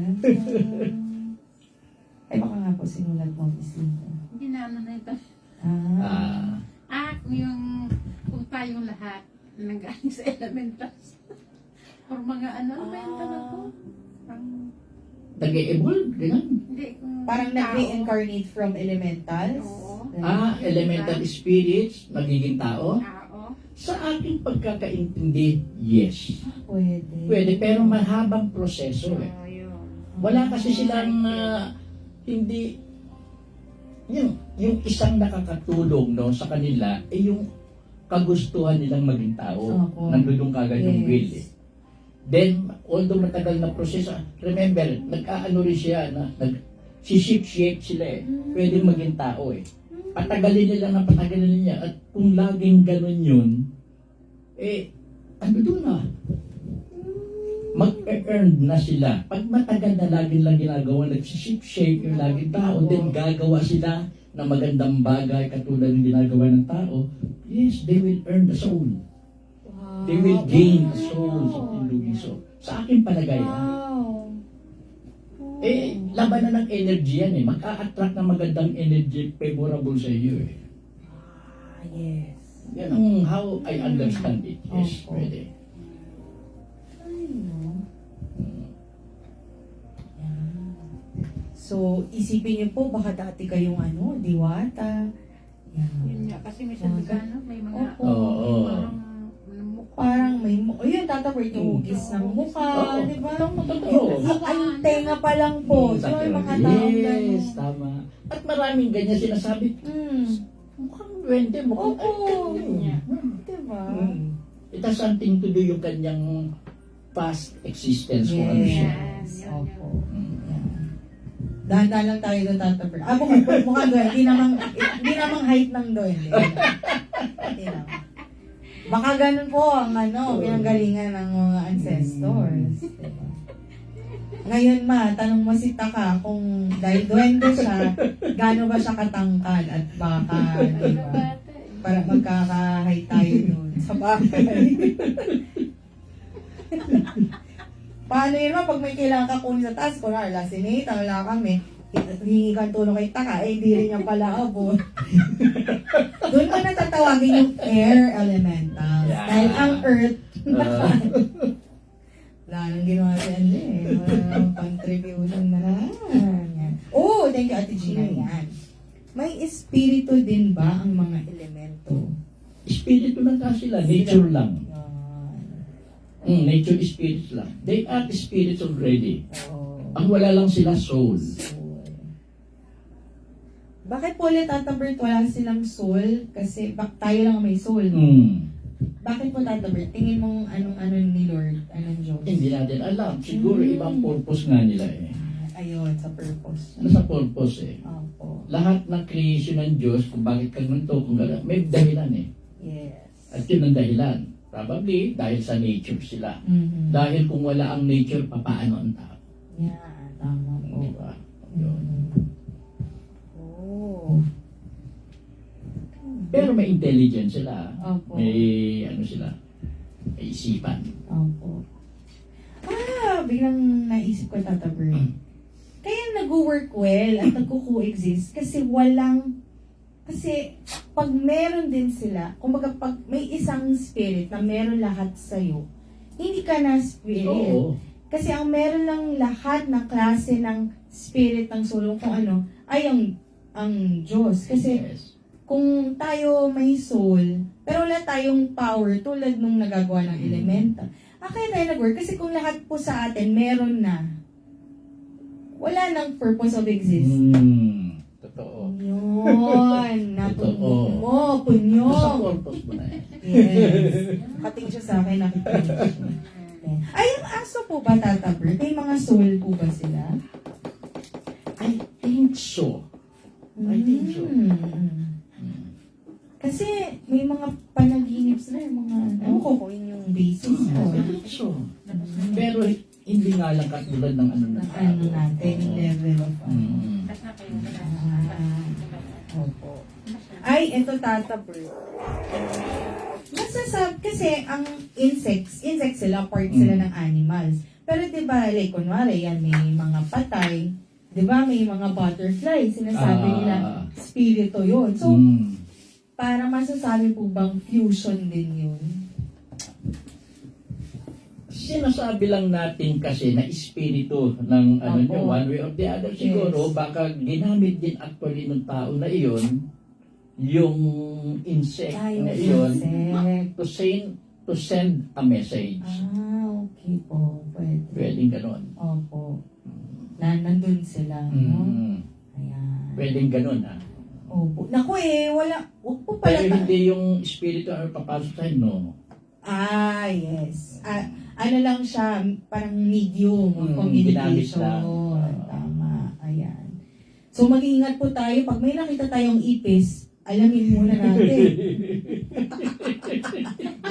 Speaker 1: Ay, baka nga po sinulat mo, Miss Linda.
Speaker 3: Hindi na ano na ito. Kung tayong lahat nanggaling sa elementals. Or mga ano ba yung tanong ko?
Speaker 2: Nag-e-evolve? Ganun?
Speaker 3: Hindi.
Speaker 1: Parang nag-reincarnate from elementals?
Speaker 3: Oo.
Speaker 2: Elemental spirits, magiging tao?
Speaker 3: Tao.
Speaker 2: Sa aking pagkakaintindi, yes.
Speaker 1: Pwede.
Speaker 2: Pwede, pero mahabang proseso
Speaker 3: Oo, yun.
Speaker 2: Wala kasi silang hindi yung isang nakakatulong sa kanila yung kagustuhan nilang maging tao.
Speaker 1: Opo.
Speaker 2: Nandun kagad yung
Speaker 1: Yes.
Speaker 2: will. Then, although matagal na proseso, remember, nag-aano rin siya shape sila Pwedeng maging tao Patagalin nila. At kung laging ganun yun, ano doon na? Mag-earn na sila. Pag matagal na lagi lang ginagawa, nagsisip-shape yung laging tao, then gagawa sila ng magandang bagay katulad ng ginagawa ng tao, yes, they will earn the soul.
Speaker 1: Wow.
Speaker 2: They will gain the soul in doing so. Sa akin palagay,
Speaker 1: Wow.
Speaker 2: labanan ng energy yan Maka-attract ng magandang energy favorable sa iyo
Speaker 1: Yes.
Speaker 2: Yan ang how I understand it. Yes,
Speaker 1: Opo.
Speaker 2: pwede.
Speaker 1: Ay, no. So, isipin niyo po, baka dati kayong diwata.
Speaker 3: Yun nga, kasi may sabi may mga
Speaker 1: Opo.
Speaker 2: Oo.
Speaker 1: Parang may yun, tatapos yung hugis ng mukha,
Speaker 2: Oo.
Speaker 1: di ba?
Speaker 2: Totoo.
Speaker 1: Yung tenga pa lang po. So, yung mga taong
Speaker 2: Yes, tama. At maraming ganyan sinasabi, mukhang duwende, mukhang
Speaker 1: Opo.
Speaker 3: niya.
Speaker 1: Di ba?
Speaker 2: It has something to do yung kanyang past existence kung ano siya.
Speaker 1: Yes.
Speaker 3: Yan,
Speaker 1: Opo.
Speaker 2: Mm.
Speaker 1: Dahan-dahan lang tayo doon tatapos. Mukhang doon. Hindi namang height ng doon. Hindi naman. Baka ganun po ang pinanggalingan ng mga ancestors. Diba? Ngayon tanong mo si Taka kung dahil duwende siya, gaano ba siya katangkad at baka, diba? Para magkaka-height tayo doon sa bahay. Paano yun pag may kailangan ka kunin sa taas, kunwari, lasinate, wala kami, hingi kang tulong kay Taka, hindi rin niya pala abot. Doon mo natatawagin yung air elementals.
Speaker 2: Yeah.
Speaker 1: Dahil ang earth, wala nang ginawa si Ande. Wala nang contribution na naman. Yan. Oh, thank you, Ate Gina. Yan. May espiritu din ba ang mga elemento?
Speaker 2: Espiritu lang kasi sila, nature lang.
Speaker 1: Yan.
Speaker 2: Nature spirits lang. They are spirits already.
Speaker 1: Oo.
Speaker 2: Ang wala lang sila soul.
Speaker 1: Bakit po ulit, Tata Bert, wala silang soul? Kasi tayo lang may soul. Bakit po, Tata Bert? Tingin mo anong ni Lord? Anong Diyos?
Speaker 2: Hindi natin alam. Siguro ibang purpose nga nila
Speaker 1: Ayun, sa purpose.
Speaker 2: Ano sa purpose
Speaker 1: Opo.
Speaker 2: Lahat ng creation ng Diyos, kung bakit ganito, kung gano'n, may dahilan
Speaker 1: Yes.
Speaker 2: At yun ang dahilan. Probably dahil sa nature sila.
Speaker 1: Mhm.
Speaker 2: Dahil kung wala ang nature, papaano ang tao?
Speaker 1: Yan, tama po.
Speaker 2: Di ba? Yun.
Speaker 1: Oh.
Speaker 2: Pero may intelligence sila.
Speaker 1: Opo.
Speaker 2: May sila. May isipan.
Speaker 1: Opo. Biglang naisip ko, Tata Bert. Kaya nag-work well at nagko-coexist kasi pag meron din sila, kumbaga pag may isang spirit na meron lahat sa'yo, hindi ka na spirit.
Speaker 2: Oo.
Speaker 1: Kasi ang meron lang lahat ng klase ng spirit ng sulong kung ano, ay ang Diyos. Kasi
Speaker 2: Yes.
Speaker 1: kung tayo may soul, pero wala tayong power tulad nung nagagawa ng elementa. Kaya tayo nag-work kasi kung lahat po sa atin meron na, wala nang purpose of existence.
Speaker 2: Totoo.
Speaker 1: Yun, natutunan mo, punyo.
Speaker 2: Sa purpose mo na
Speaker 1: Yes. Kating siya sa akin, nakikinig siya. Ay, yung aso po ba, Tata Bert? May mga soul po ba sila?
Speaker 2: I think so. I think so.
Speaker 1: Kasi may mga panaginip sila, yung mga, ko kung yun yung basis ko.
Speaker 2: I think so. Pero hindi nga lang katulad ng ano na
Speaker 1: Ano natin, yung level of
Speaker 3: Tapos na kayo.
Speaker 1: Opo. Ay, eto, Tata Bert. Kasi ang insects sila, part sila ng animals. Pero diba, like, kunwari, yan, may mga patay, diba, may mga butterfly, sinasabi nila, spirito yun. So, para masasabi po bang fusion din yun?
Speaker 2: Sinasabi lang natin kasi na espiritu ng
Speaker 1: Opo.
Speaker 2: one way or the other siguro,
Speaker 1: Yes.
Speaker 2: baka ginamit din actually ng tao na iyon, yung insect na iyon, to send a message.
Speaker 1: Okay po. Pwede.
Speaker 2: Pwedeng ganon.
Speaker 1: Opo. Nandun sila, no? Ayan.
Speaker 2: Pwedeng ganon,
Speaker 1: Opo. Naku wala. Huwag po pala.
Speaker 2: Pero hindi yung espiritu ang papasok sa'yo, no?
Speaker 1: Yes. Ano lang siya, parang medium of
Speaker 2: ginamit
Speaker 1: communication.
Speaker 2: lang.
Speaker 1: Tama. Ayan. So, mag-iingat po tayo. Pag may nakita tayong ipis, alamin muna natin.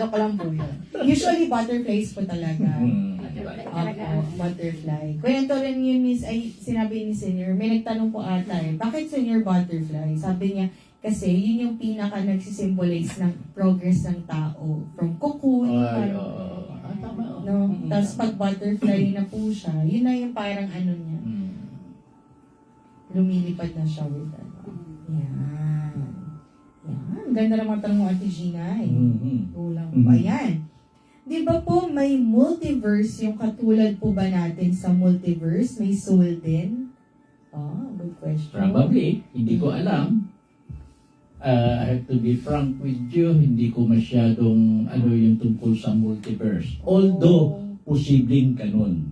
Speaker 1: Joke lang po yun. Usually, butterflies po talaga.
Speaker 3: Talaga.
Speaker 1: Butterfly. Kwento rin yun, Miss, ay sinabi ni Senior, may nagtanong po ata bakit Senior butterfly? Sabi niya, kasi yun yung pinaka nagsisimbolize ng progress ng tao. From cocoon,
Speaker 2: Ay, tama.
Speaker 1: no? Tapos pag butterfly na po siya, yun na yung parang ano niya, lumilipad na siya with ano. Yan. Yan. Ganda naman tanong mo, Ate Gina. Kulang pa yan. Di ba po may multiverse yung katulad po ba natin sa multiverse? May soul din? Good question.
Speaker 2: Probably. Hindi ko alam. I have to be frank with you, hindi ko masyadong ano yung tungkol sa multiverse. Although, posibleng ganun.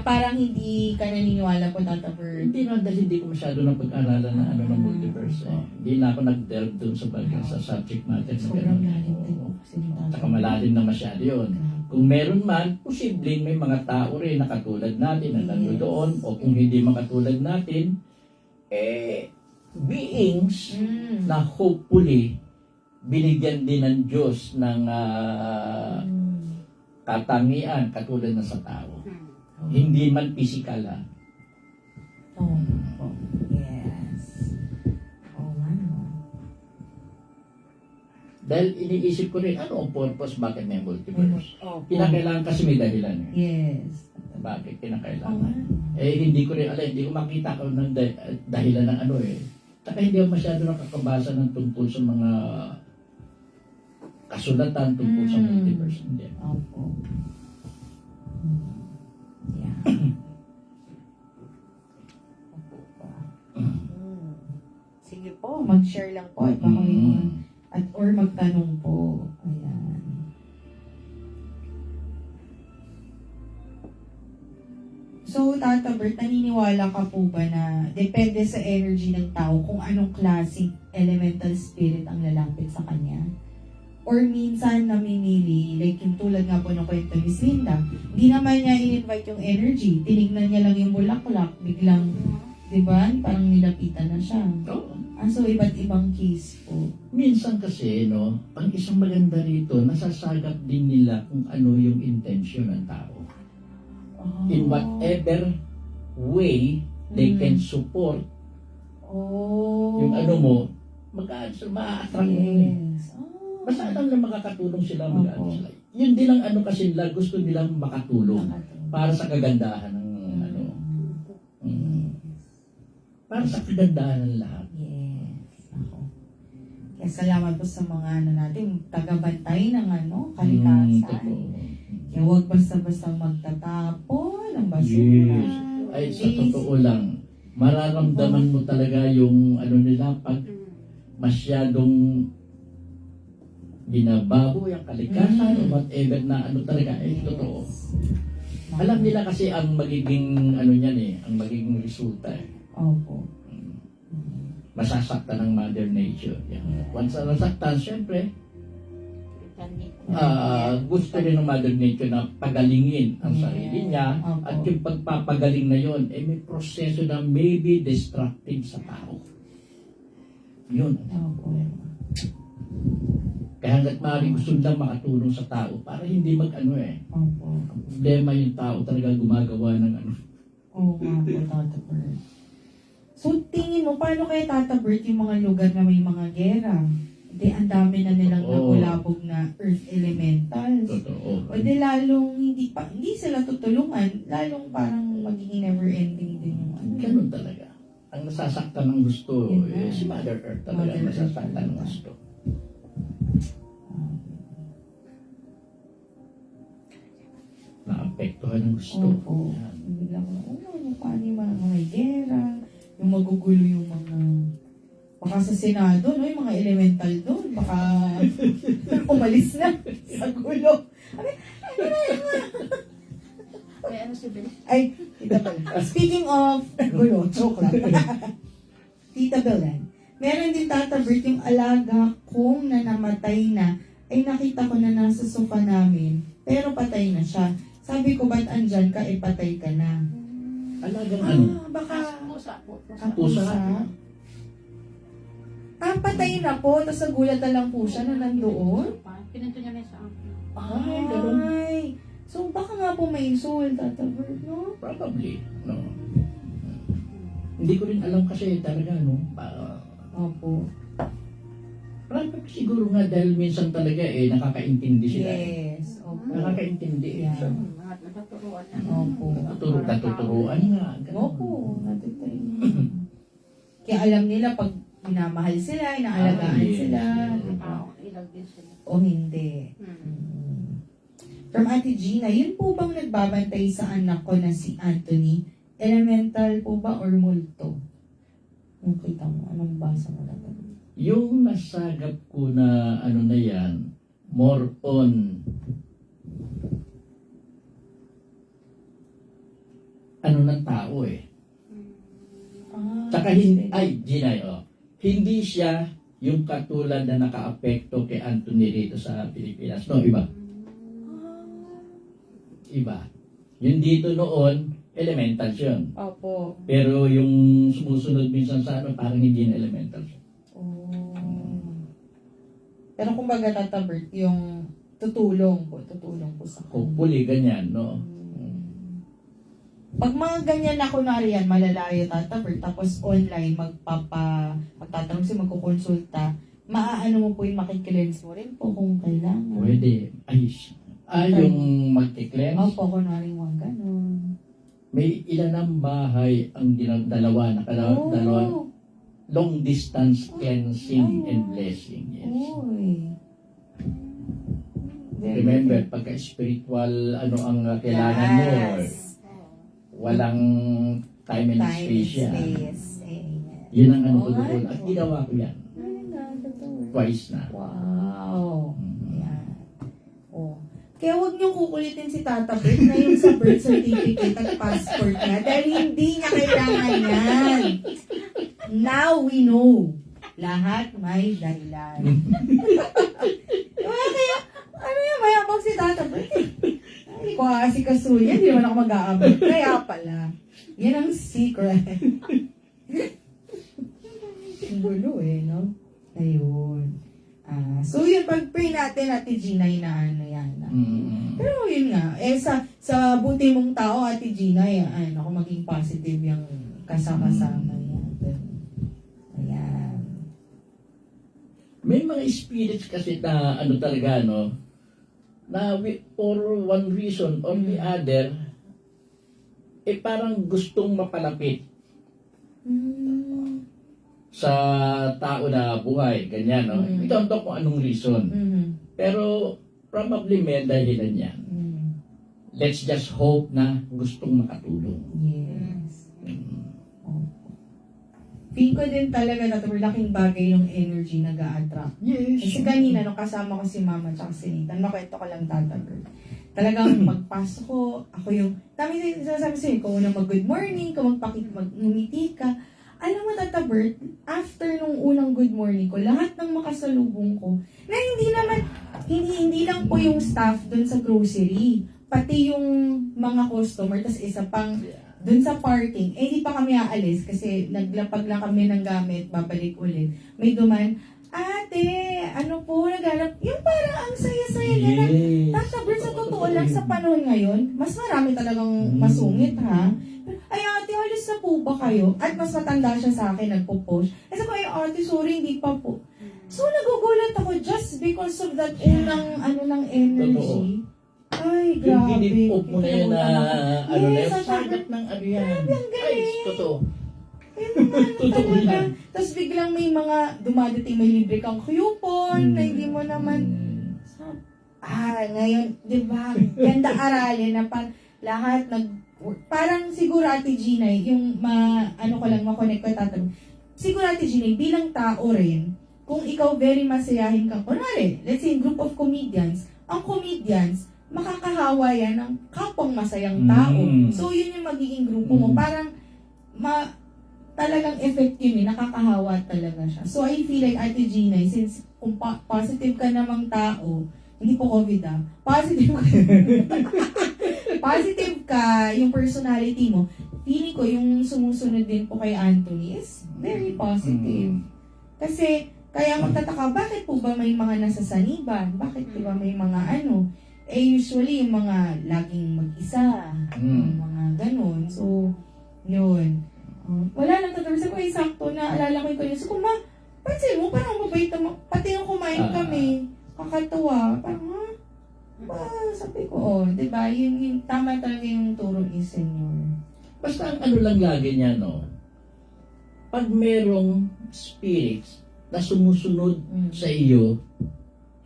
Speaker 1: Parang hindi ka naniniwala po, Tata Bert.
Speaker 2: Hindi na, dahil hindi ko masyado na pag-aralan ng ano ng multiverse. Hindi na ako nag-delve dun sa bagay sa subject matter.
Speaker 1: Sobrang lalim din po kasi ni Tata.
Speaker 2: Saka malalim na masyado yun. Kung meron man, posibleng may mga tao rin na katulad natin na nandoon, o kung hindi makatulad natin, beings na hopefully binigyan din ng Diyos ng katangian katulad na sa tao. Hindi man physical,
Speaker 1: Yes. Wow.
Speaker 2: Dahil iniisip ko rin, ano ang purpose, bakit may multiverse?
Speaker 1: Opo.
Speaker 2: Kinakailangan kasi may dahilan.
Speaker 1: Yes.
Speaker 2: Bakit kinakailangan? Hindi ko rin alam, hindi ko makita kung ng dahilan ng ano Saka hindi ako masyado nakakabasa ng tungkol sa mga kasulatan tungkol sa multiverse. Hindi.
Speaker 1: Opo. Yeah. Opo pa. Sige po, mag-share lang po at baka may mga or magtanong po. Ayan. So, Tata Bert, naniniwala ka po ba na depende sa energy ng tao kung anong klaseng elemental spirit ang lalapit sa kanya? Or minsan namimili, like yung tulad nga po ng kwento ni Cinda, hindi naman niya in-invite yung energy, tinignan niya lang yung bulaklak, biglang, di ba, parang nilapitan na siya. So iba't ibang case po.
Speaker 2: Minsan kasi, ang isang maganda rito, nasasagap din nila kung ano yung intention ng tao. In whatever way they can support yung ano mo, ma-attract mo yun. Basta alam na makakatulong sila, mag-ano sila. Yun din ang ano kasi nila, gusto nilang makatulong para sa kagandahan ng ano. Para sa kagandahan ng lahat.
Speaker 1: Yes. Ako. Kaya salamat po sa mga ano natin, tagabantay ng ano, kalikasan. Kaya huwag basta-basta magtatapon ng basura.
Speaker 2: Yes. Ay, sa totoo lang, mararamdaman mo talaga yung ano nila pag masyadong binababo yung kalikasan o whatever na ano talaga, totoo. Alam nila kasi ang magiging ano niyan ang magiging resulta
Speaker 1: Opo.
Speaker 2: Masasaktan ng Mother Nature. Yan. Once na nasaktan, syempre, gusto rin ng Mother Nature na pagalingin ang sarili niya at yung pagpapagaling na yon may proseso na maybe destructive sa tao. Yun. Kaya hanggat maaari gusto nilang makatulong sa tao para hindi mag-ano Ang problema yung tao talaga gumagawa ng ano.
Speaker 1: Oo nga po, Tata Bert. So, tingin mo, paano kaya Tata Bert yung mga lugar na may mga gera? Ang dami na nilang nagulabog na earth elementals.
Speaker 2: Totoo.
Speaker 1: O di lalong hindi sila tutulungan, lalong parang magiging never ending din yung ano.
Speaker 2: Ganun talaga. Ang nasasaktan ng gusto, si Mother Earth talaga ang nasasaktan ng gusto. Naapektuhan ng gusto.
Speaker 1: Opo. Biglang, paano yung mga gera, yung magugulo yung mga baka sa Senado, yung mga elemental doon, baka umalis na sa gulo. Ay, Tita Bel. Speaking of gulo, joke lang. Tita Belan, meron din Tata Bert yung alaga kong na namatay na, ay nakita ko na nasa sofa namin, pero patay na siya. Sabi ko, ba't andyan ka, patay ka na?
Speaker 2: Alagang ano?
Speaker 1: Baka
Speaker 3: Pusa po.
Speaker 2: Pusa?
Speaker 1: patay na po, tapos nagulat na lang po siya na nandoon.
Speaker 3: Pinunto niya na sa akin.
Speaker 2: Ay, ganun.
Speaker 1: Ay. So, baka nga po may soul, Tata Bert, no?
Speaker 2: Probably, no. Hindi ko rin alam kasi talaga, no.
Speaker 1: Opo.
Speaker 2: Probably siguro nga dahil minsan talaga nakakaintindi sila.
Speaker 1: Yes. Opo.
Speaker 2: Nakakaintindi.
Speaker 1: Yeah.
Speaker 2: So,
Speaker 3: Mga natuturuan na.
Speaker 1: Opo.
Speaker 2: natuturuan nga. ganun.
Speaker 1: Opo. Natutay. Kaya alam nila pag minamahal sila, inaalagaan
Speaker 2: yes.
Speaker 1: sila.
Speaker 3: Tao, ilag din sila.
Speaker 1: O hindi. From Ate Gina, yun po bang nagbabantay sa anak ko na si Anthony? Elemental po ba or multo? Yung kita mo, anong basa mo na doon?
Speaker 2: Yung nasagap ko na ano na yan, more on ano ng tao Tsaka Ginay, hindi siya yung katulad na naka-apekto kay Anthony rito sa Pilipinas. No, iba. Iba. Yung dito noon, elemental yun.
Speaker 1: Opo.
Speaker 2: Pero yung sumusunod minsan sa parang hindi na elemental siya.
Speaker 1: Oh. Pero kumbaga Tata Bert, yung tutulong po sa kanya.
Speaker 2: Hopefully, ganyan, no?
Speaker 1: Pag mga ganyan na kunwari yan, malalayo Tata Bert, tapos online magtatanong siya, magkukonsulta, maaano mo po yung makikilens mo rin po kung kailangan.
Speaker 2: Pwede. Yung magkikleanse.
Speaker 1: Opo, kunwari mga ganun.
Speaker 2: May ilan ang bahay ang dalawa, dalawa, long distance cleansing and blessing. Yes.
Speaker 1: Uy.
Speaker 2: Remember, pagka spiritual, ano ang kailangan mo, walang time and space yan.
Speaker 1: Amen.
Speaker 2: Yun ang ano ko doon. At ginawa ko yan. Twice na.
Speaker 1: Wow. Yan. Oh. Kaya huwag niyo kukulitin si Tata Bert na yung sa birth certificate at passport niya dahil hindi niya kailangan yan. Now we know. Lahat may dahilan. Kaya, ano yan, mayabang si Tata Bert. Hindi ko kasi kasuya, hindi naman ako mag-aabot. Kaya pala. Yan ang secret. Ang gulo no? Ayun. So yun, pag-pray natin, Ate Gina, na ano yan. Pero yun nga, sa buti mong tao, Ate Gina, ako maging positive yung kasama-sama natin. Ayan.
Speaker 2: May mga spirits kasi na ano talaga, no? Na for one reason or the other, parang gustong mapalapit sa tao na buhay, ganyan, no? We don't know kung anong reason. Pero probably may dahilan yan. Let's just hope na gustong makatulong.
Speaker 1: Yes. Feel ko din talaga na laking bagay yung energy nag-a-attract.
Speaker 2: Yes.
Speaker 1: Kasi kanina, nung kasama ko si Mama at si Nathan, makwento ko lang Tata Bert. Talagang pagpasok ko, ako yung, dami sinasabi sa'yo, kung unang mag-good morning, kung mag-ngumiti ka. Alam mo, Tata Bert, after nung unang good morning ko, lahat ng makasalubong ko, na hindi lang po yung staff dun sa grocery, pati yung mga customer, tas isa pang, dun sa parking, hindi pa kami aalis kasi naglapag lang kami ng gamit, babalik ulit. May duman, ate, ano po, naghanap, yung parang ang saya-saya niya na, Tata Bert, sa totoo lang sa panahon ngayon, mas marami talagang masungit ha. Ay ate, halos na po ba kayo? At mas matanda siya sa akin, nagpo-post. Kasi ko, ay ate, sorry, hindi pa po. So nagugulat ako just because of that unang ng energy. Ay,
Speaker 2: Yung
Speaker 1: grabe.
Speaker 2: pinipop mo na yan na, ano na
Speaker 1: Yes,
Speaker 2: yan, sagat ng ano yan.
Speaker 1: Grabe, ang galing.
Speaker 2: Ay, totoo.
Speaker 1: Totoo
Speaker 2: talaga.
Speaker 1: Tapos biglang may mga dumadating, may libre kang coupon na hindi mo naman. Ngayon, di ba? Ganda aralin na lahat parang siguro Ate Gina, yung makonect ko tatanong. Siguro Ate Gina, bilang tao rin, kung ikaw very masayahin kang, kunwari, let's say group of comedians, ang comedians, makakahawa yan ng kapang masayang tao. So, yun yung magiging grupo mo. Parang, talagang effect yun nakakahawa talaga siya. So, I feel like Ate Gina, since kung positive ka namang tao, hindi po COVID positive ka. Positive ka, yung personality mo, feeling ko yung sumusunod din po kay Anthony is very positive. Kasi, Kaya magtataka, bakit po ba may mga nasasaniban? Bakit po ba may mga ano? Usually yung mga laging mag-isa, yung mga ganun. So, yun. Wala lang tatawag. Sabi ko, sakto na, alala ko yung kanina. So, pansin mo, parang mabait naman. Pati yung kumain kami, kakatawa. Parang, sabi ko, diba? Yun, tama talaga yung turo ni Senyor.
Speaker 2: Basta ang ano lang lagi niya, no? Pag merong spirits na sumusunod sa iyo,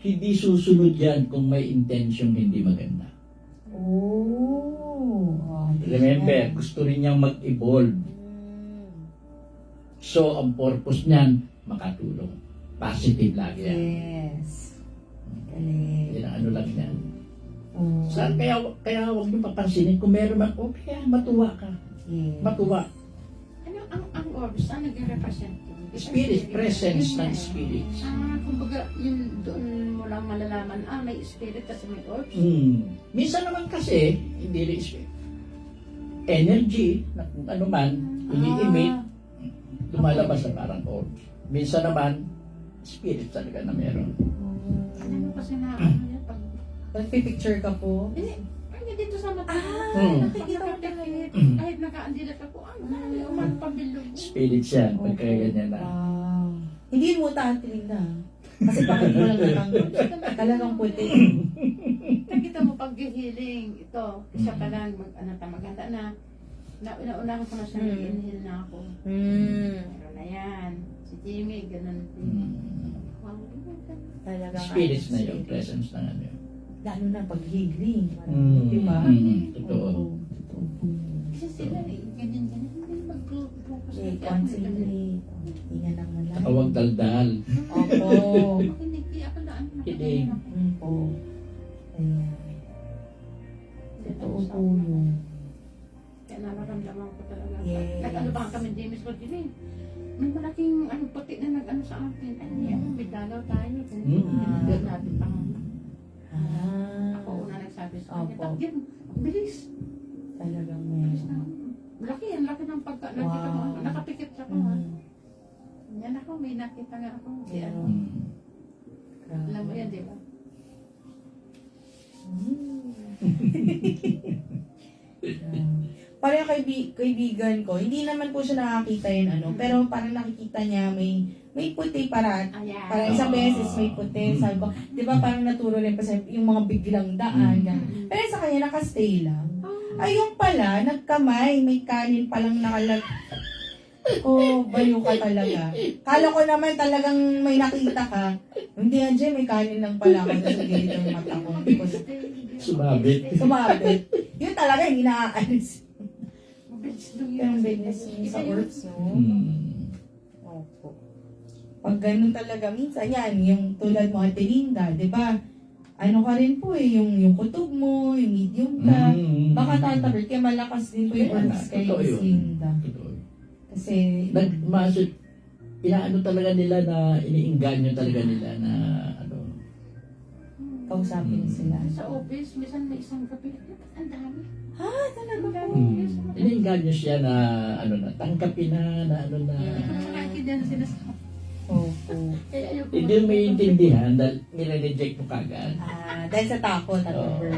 Speaker 2: hindi susunod yan kung may intention hindi maganda. Remember, gusto rin niyang mag-evolve. So, ang purpose niyan, makatulong. Positive lagi yan.
Speaker 1: Yes. Galing.
Speaker 2: Yan ang ano lang yan. Kaya huwag niyo papansinin kung meron man, okay, matuwa ka.
Speaker 1: Yes.
Speaker 2: Matuwa.
Speaker 3: Ano ang orbs? Ano nag-represent?
Speaker 2: Spirit, presence ng spirits.
Speaker 3: Kumbaga, yun doon mo lang malalaman, may spirit kasi may orbs.
Speaker 2: Minsan naman kasi, hindi rin spirit. Energy, na kung ano man, ini-emit, lumalabas na parang orbs. Minsan naman, spirit talaga na meron.
Speaker 3: Ano kasi na, ano yan, pag...
Speaker 1: Nagpipicture ka po?
Speaker 3: Hindi dito sa mata.
Speaker 1: Nakikita ko
Speaker 3: Pagkakapit, kahit nakaandilat ako, uman pabilog.
Speaker 2: Spirits yan, pagka ganyan na.
Speaker 1: Wow. Hindi mo tatilin na. Kasi bakit mo lang natanggap. Talagang puti.
Speaker 3: Nakita mo pag-healing, ito, isa pa lang, maganda na. Naunahan ko na siya, nag-inhale na ako. Meron na yan. Si Jimmy, ganun din. Wow.
Speaker 1: Talagang
Speaker 2: Spirits na yung presence ng ano yun.
Speaker 1: Lalo na pag-healing. Diba?
Speaker 2: Totoo.
Speaker 3: Kasi sila ganyan-ganyan, hindi mag-focus.
Speaker 1: Concentrate. Hinga ng malaki.
Speaker 2: Saka huwag daldal.
Speaker 1: Opo.
Speaker 3: Makinig, ako na ano.
Speaker 2: Kidding.
Speaker 1: Opo. Ayan. Totoo po yun.
Speaker 3: Kaya nararamdaman ko talaga.
Speaker 1: Yes.
Speaker 3: Nag-ano ba kami, James ko din may malaking puti na nag-ano sa akin. Ay, may dalaw tayo. Ganyan natin pang... Ako una nagsabi sa kanya.
Speaker 1: Opo.
Speaker 3: Ba't yan? Ang bilis.
Speaker 1: Talagang
Speaker 3: Bilis na.
Speaker 1: meron.
Speaker 3: Laki yan. Laki ng pagka. Nakita mo. Nakapikit siya ko. Yan ako. May nakita nga ako. Si ano.
Speaker 1: Grabe.
Speaker 3: Alam mo yan, di ba?
Speaker 1: Parang kaibigan ko, hindi naman po siya nakakita yun, pero parang nakikita niya may puti para
Speaker 3: Ayan.
Speaker 1: parang isang beses may puti. Sabi ko, di ba parang naturo rin pa sa yung mga biglang daan. Ganun. Pero sa kanya, nakastay lang. Ayun pala, nagkamay, may kanin palang nakalag. Baliw ka talaga. Kala ko naman talagang may nakita ka. Hindi nga dyan, may kanin lang pala ako. Tapos gilid ang mata ko. Hindi ko
Speaker 2: Sumabit.
Speaker 1: sumabit. Yun talaga, hindi naaalis.
Speaker 3: Mabilis lang
Speaker 1: Yung business niya sa works, no? Opo. Pag ganun talaga, minsan yan, yung tulad mo, Ate Linda, di ba? Ano ka rin po yung kutob mo, yung medium ka. Baka tatabert, kaya malakas din po yung works kay
Speaker 2: Totoo
Speaker 1: Miss
Speaker 2: yun.
Speaker 1: Linda.
Speaker 2: Totoo.
Speaker 1: Kasi,
Speaker 2: Inaano talaga nila na, iniinganyo talaga nila na, ano,
Speaker 1: kausapin sila.
Speaker 3: Sa office, minsan may isang gabi. Ang dami.
Speaker 1: Talaga po.
Speaker 2: iniinganyo siya na, ano na, tangkapin na, ano na,
Speaker 3: Hindi ko naman nakikinig na sinasabi.
Speaker 1: Opo.
Speaker 3: Kaya ayoko
Speaker 2: hindi mo maintindihan dahil nire-reject mo kagad.
Speaker 1: Dahil sa takot at
Speaker 2: Oo.
Speaker 1: over.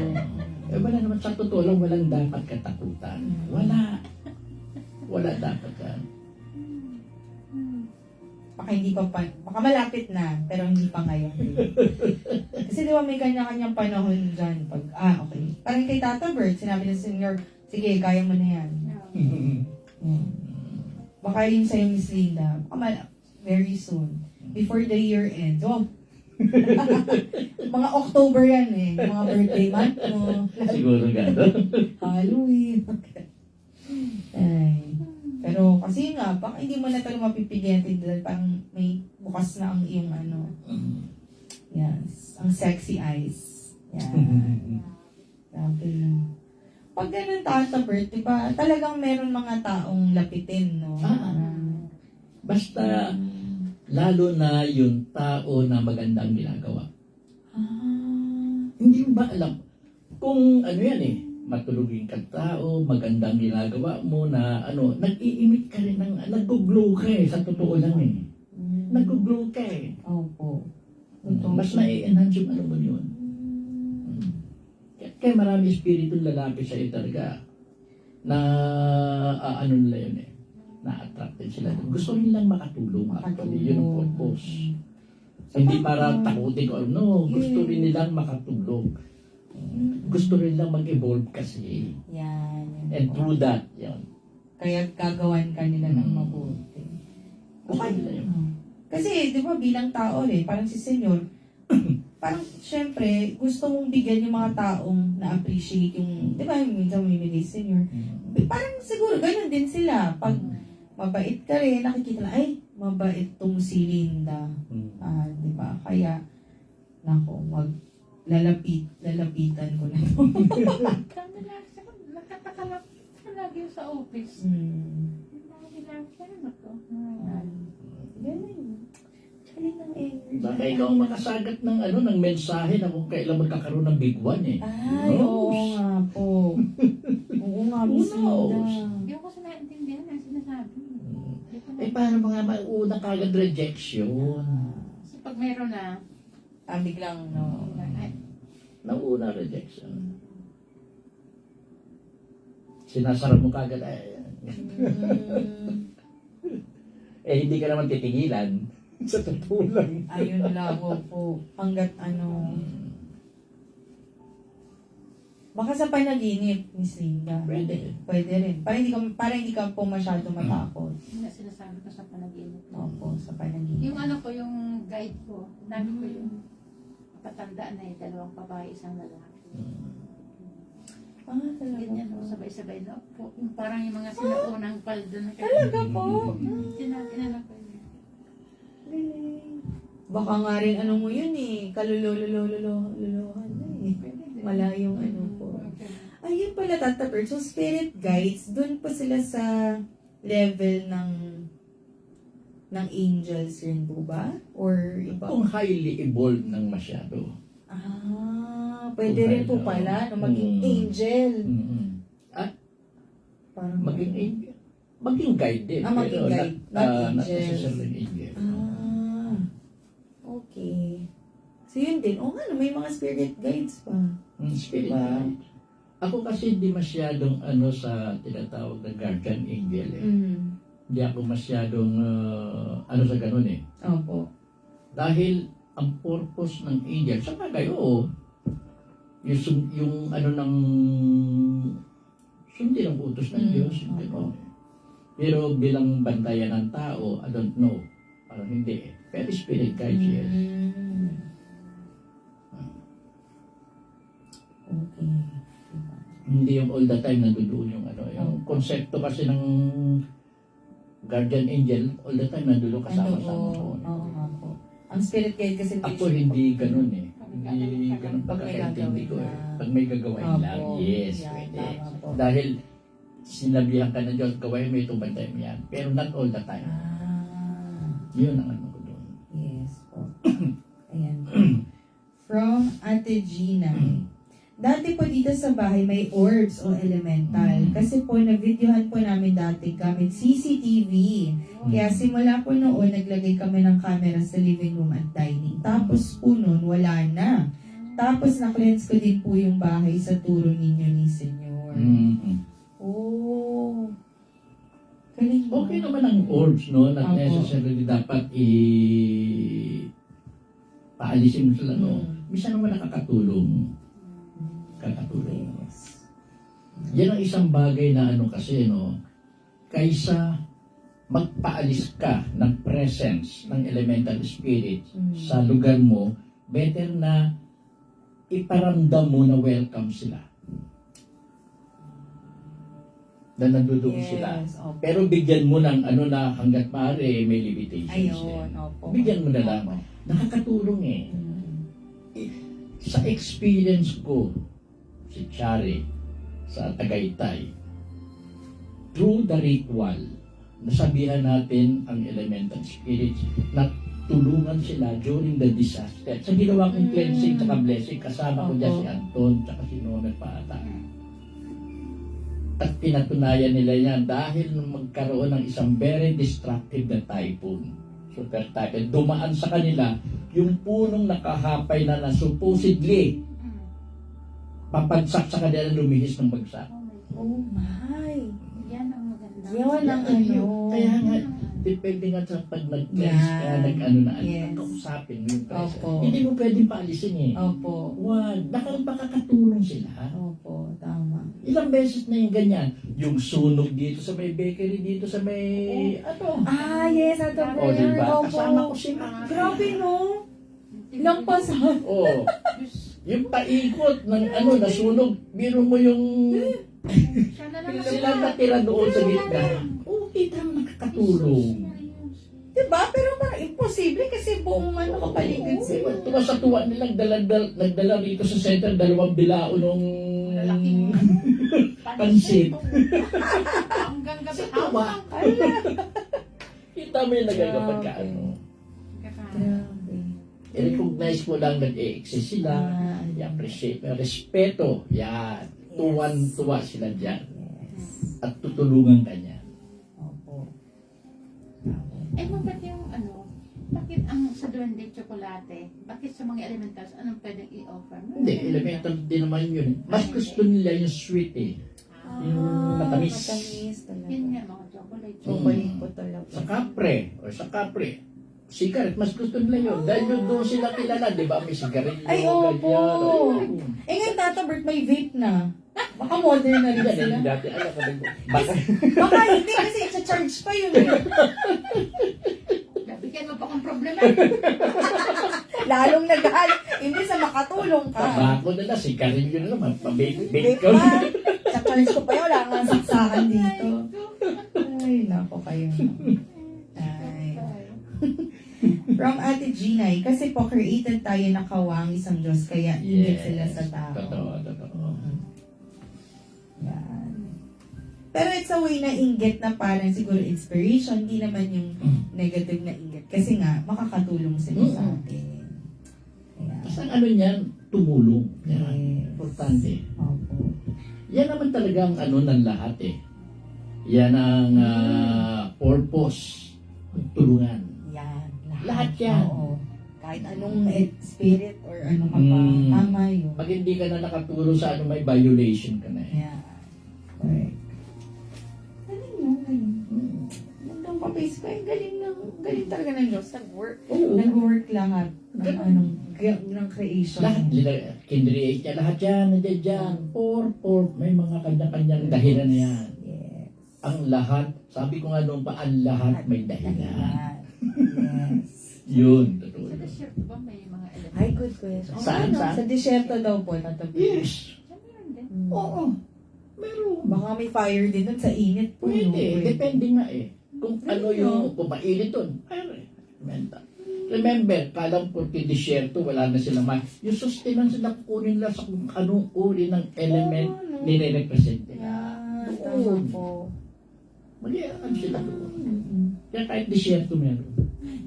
Speaker 2: Wala naman sa totoo lang, walang dapat katakutan. Wala. Wala dapat yan.
Speaker 1: Baka hindi pa, baka malapit na, pero hindi pa ngayon. Kasi di ba may kanya-kanyang panahon dyan. Pag, okay. Parang kay Tata Bert, sinabi ng senior, sige, kaya mo na yan. Baka yun sa'yo, Miss Linda. Baka very soon. Before the year ends. Oh. Mga October yan eh. Mga birthday month mo.
Speaker 2: Siguro gano'n.
Speaker 1: Halloween. Ay. Pero kasi nga, baka hindi mo na talaga mapipigyan dahil parang may bukas na ang iyong ano. Yes. Ang sexy eyes. Yan. Grabe na. Pag ganun Tata Bert, di ba, talagang meron mga taong lapitin, no?
Speaker 2: Basta, lalo na yung tao na magandang ginagawa. Hindi mo ba alam? Kung ano yan eh, matulugin kang tao, magandang ginagawa mo na ano, nag-i-imit ka rin ng, nag-glow ka eh, sa totoo lang eh. nag-glow ka eh.
Speaker 1: Opo. Totoo.
Speaker 2: Mas na-enhance yung ano mo yun. Kaya marami espiritu lalaki sa iyo talaga na ano nila yun eh. Na-attracted sila. Gusto nilang makatulong. Actually, yun ang purpose. Hindi para takutin ko. No, gusto rin nilang makatulong. Gusto rin nilang mag-evolve kasi.
Speaker 1: Yan.
Speaker 2: And through that, yun.
Speaker 1: Kaya gagawan ka nila ng mabuti.
Speaker 2: Gusto nila yun.
Speaker 1: Kasi, di ba, bilang tao parang si Senyor, parang, syempre, gusto mong bigyan yung mga taong na-appreciate yung, di ba, minsan mamimili si Senyor. Parang siguro, ganun din sila. Pag mabait ka rin, nakikita na, ay, mabait tong si Linda. Di ba? Kaya, nako, lalapitan ko na ito.
Speaker 3: Kami lang siya, nakataka lang siya lagi sa office. Lagi lang siya, nako.
Speaker 1: Galing. Galing ng energy.
Speaker 2: Baka ikaw ang makasagat ng ano ng mensahe na kung kailan magkakaroon ng big one eh.
Speaker 1: Ay,
Speaker 2: Who
Speaker 1: oo
Speaker 2: knows?
Speaker 1: nga po. Oo nga,
Speaker 2: Who
Speaker 1: Miss
Speaker 2: knows?
Speaker 1: Linda.
Speaker 3: Hindi ko kasi naintindihan ang sinasabi. Hindi ko na-
Speaker 2: Eh paano mga mauna kagad rejection?
Speaker 3: Kasi pag meron na,
Speaker 1: Biglang, no.
Speaker 3: ay,
Speaker 2: Nauna rejection. Sinasara mo kagad hindi ka naman titigilan. Sa totoo lang.
Speaker 1: Ayun lang, po. Hanggat ano. Baka sa panaginip, Miss Linda.
Speaker 2: Pwede.
Speaker 1: Pwede rin. Para hindi ka po masyado matakot.
Speaker 3: yun na sinasabi ko sa panaginip.
Speaker 1: Opo, sa panaginip.
Speaker 3: Yung ano ko, yung guide ko, nabi ko yung patanda na dalawang babae, isang lalaki.
Speaker 1: Talaga
Speaker 3: Ganyan
Speaker 1: po.
Speaker 3: po, sabay-sabay na po. Yung parang yung mga sinaunang paldo na
Speaker 1: Talaga po?
Speaker 3: Tinala ko yun.
Speaker 1: Galing. Baka nga rin ano mo yun kalululuhan na
Speaker 3: Pwede din.
Speaker 1: Malayong ano po.
Speaker 3: Okay.
Speaker 1: Ayun pala, Tata Bird. So, spirit guides, dun po sila sa level ng angels rin po ba? Or iba?
Speaker 2: Kung highly evolved ng masyado.
Speaker 1: Pwede rin po pala, maging angel.
Speaker 2: At
Speaker 1: Parang
Speaker 2: maging guide din.
Speaker 1: maging
Speaker 2: pero
Speaker 1: guide, not
Speaker 2: not
Speaker 1: angels.
Speaker 2: necessarily angel.
Speaker 1: Okay. So, yun din. Oo nga, may mga spirit guides pa.
Speaker 2: Spirit
Speaker 1: Diba?
Speaker 2: guide. Ako kasi hindi masyadong sa tinatawag na guardian angel eh. Hindi ako masyadong sa ganun eh.
Speaker 1: Opo.
Speaker 2: Dahil ang purpose ng angel, sa bagay, oo, yung ng sundin ang utos ng Diyos. Yung ganun eh. Pero bilang bantayan ng tao, I don't know. Parang hindi eh. Pero spirit guide, yes.
Speaker 1: Okay.
Speaker 2: Hindi yung all the time nandoon yung yung konsepto kasi ng guardian angel, all the time nandoon kasama-sama ko.
Speaker 1: Oo nga po. Ang spirit guide kasi
Speaker 2: Ako hindi ganun eh. Hindi ganun
Speaker 1: Pag may
Speaker 2: pagkakaintindi ko eh.
Speaker 1: gagawin na.
Speaker 2: Pag may gagawin
Speaker 1: Opo.
Speaker 2: lang, yes,
Speaker 1: Yan,
Speaker 2: pwede.
Speaker 1: tama po.
Speaker 2: Dahil sinabihan ka na Diyos, gawin mo itong bantay mo yan. Pero not all the time. Yun ang ano ko doon.
Speaker 1: Yes po. Ayan. From Ate Gina. Dati po dito sa bahay may orbs o elemental. Kasi po na-videohan po namin dati gamit CCTV. Kaya simula po noon, naglagay kami ng camera sa living room at dining. Tapos po noon, wala na. Tapos na-cleanse ko din po yung bahay sa turo ninyo ni Senyor. Oh. Galing mo.
Speaker 2: Okay naman ang orbs, no? Not
Speaker 1: Opo.
Speaker 2: necessarily dapat paalisin mo sila, no? Minsan naman nakakatulong.
Speaker 1: Yes.
Speaker 2: Yan ang isang bagay na kasi, no? Kaysa magpaalis ka ng presence ng elemental spirit sa lugar mo, better na iparamdam mo na welcome sila. Na nandudong sila.
Speaker 1: Opo.
Speaker 2: Pero bigyan mo ng na hanggat maaari may limitations
Speaker 1: Ayun,
Speaker 2: din.
Speaker 1: opo.
Speaker 2: Bigyan mo na lang. Nakakatulong eh. Sa experience ko, si Chari, sa Tagaytay, through the ritual, nasabihan natin ang elemental spirits na tulungan sila during the disaster. Sa ginawa kong cleansing at blessing, kasama ko dyan si Anton at si Nona Pata. At pinatunayan nila yan dahil magkaroon ng isang very destructive na typhoon. super type. Dumaan sa kanila yung punong nakahapay na supposedly papansak sa kanila, lumihis ng bagsak.
Speaker 3: Oh my God.
Speaker 1: Oh my.
Speaker 3: Yan ang maganda.
Speaker 1: Yun ang
Speaker 2: Kaya nga, depende nga sa pag nag-cleanse ka,
Speaker 1: Yeah.
Speaker 2: nag-ano na,
Speaker 1: Yes.
Speaker 2: kausapin mo yung presence.
Speaker 1: Opo.
Speaker 2: Hindi mo pwedeng paalisin eh.
Speaker 1: Opo.
Speaker 2: Wag, makakatulong sila.
Speaker 1: Opo, tama.
Speaker 2: Ilang beses na yung ganyan. Yung sunog dito sa may bakery, dito sa may,
Speaker 1: Ah, yes, ato
Speaker 2: O, diba?
Speaker 1: Opo.
Speaker 2: Kasama ko sila.
Speaker 1: Grabe, no? Lampasan.
Speaker 2: Oh, yung paikot ng nasunog, biro mo yung
Speaker 3: Siya na lang
Speaker 2: sila natira doon sa gitna. Oo, kita mo nakakatulong.
Speaker 1: Diba? Pero parang imposible kasi buong kapaligid sila.
Speaker 2: Tuwa sa tuwa nilang nagdala rito sa center, 2 bilao nung
Speaker 3: Malaking
Speaker 2: pansit.
Speaker 3: Hanggang gabi.
Speaker 2: Sa tuwa. Kita mo yung nagagapag ka ano.
Speaker 1: Grabe.
Speaker 2: I-recognize mo lang nag-e-exist sila. I-appreciate mo. Respeto. Yan. Tuwan-tuwa sila dyan. At tutulungan ka niya.
Speaker 1: Opo.
Speaker 3: Eh, bakit yung bakit ang sa duwende tsokolate, bakit sa mga elementals, anong pwedeng i-offer?
Speaker 2: Hindi, elemental din naman yun. Mas gusto nila yung sweet eh. Yung matamis.
Speaker 1: Matamis talaga.
Speaker 3: Yun nga, mga chocolate.
Speaker 1: Chocolate po talaga.
Speaker 2: Sa kapre, o sa kapre, cigarette, mas gusto nila yun. Dahil yun doon sila kilala, di ba? May sigarilyo,
Speaker 1: Ay, opo.
Speaker 2: ganyan.
Speaker 1: Eh ngayon, Tata Bert, may vape na. Baka modern na rin
Speaker 2: Yan,
Speaker 1: sila.
Speaker 2: dati, alam ko, baka,
Speaker 1: Baka hindi kasi i-charge pa yun eh.
Speaker 3: Bigyan mo pa kong problema.
Speaker 1: Lalong nagahal. Hindi sa makatulong ka.
Speaker 2: tabako na lang, sigarilyo na naman, pabake
Speaker 1: Vape
Speaker 2: ka.
Speaker 1: pa. Sa charge ko pa yun. Wala nga saksakan dito. Ay, nako kayo. Ay. From Ate Ginay, kasi po created tayo na kawang isang Diyos, kaya ingit sila sa tao.
Speaker 2: Totoo.
Speaker 1: Yan. Pero it's a way na inggit na parang siguro inspiration, hindi naman yung negative na inggit. Kasi nga, makakatulong sila sa atin. Ayan.
Speaker 2: Kasi ang ano niyan, tumulong. Yan,
Speaker 1: Yes.
Speaker 2: importante.
Speaker 1: Opo.
Speaker 2: Yan naman talaga ang ano ng lahat eh. Yan ang purpose. Tulungan.
Speaker 1: Yan.
Speaker 2: Lahat yan.
Speaker 1: Oo. Kahit anong spirit or ano ka pa, tama yun.
Speaker 2: Pag hindi ka na nakatulong sa ano, may violation ka na eh.
Speaker 1: Yeah. Correct. Galing mo, galing. Magandang pa-face ko. Galing talaga ng Diyos. Nag-work.
Speaker 2: Oo.
Speaker 1: Nag-work lahat ng ng creation.
Speaker 2: Lahat nila, kinreate niya, lahat yan, nandiyan dyan. May mga kanya-kanyang dahilan na yan.
Speaker 1: Yes.
Speaker 2: Ang lahat, sabi ko nga noon pa, ang lahat may dahilan.
Speaker 1: Yes.
Speaker 2: Yun, totoo.
Speaker 3: Sa desert ba may mga elementals?
Speaker 1: Ay, good question.
Speaker 2: Saan?
Speaker 1: Sa disyerto daw po, tatabi.
Speaker 2: Yes.
Speaker 3: Meron din.
Speaker 2: Oo. Meron.
Speaker 1: Baka may fire din dun sa init po.
Speaker 2: Pwede.
Speaker 1: no?
Speaker 2: Depende nga eh. Kung ano yung, kung mainit doon. Mental. Remember, kalang porque disyerto, wala na sila yung sustenance na kukunin nila sa kung anong uri ng element nire-represent nila.
Speaker 1: Yan, tama po.
Speaker 2: Mag-iarap sila doon. Kaya kahit disyerto meron.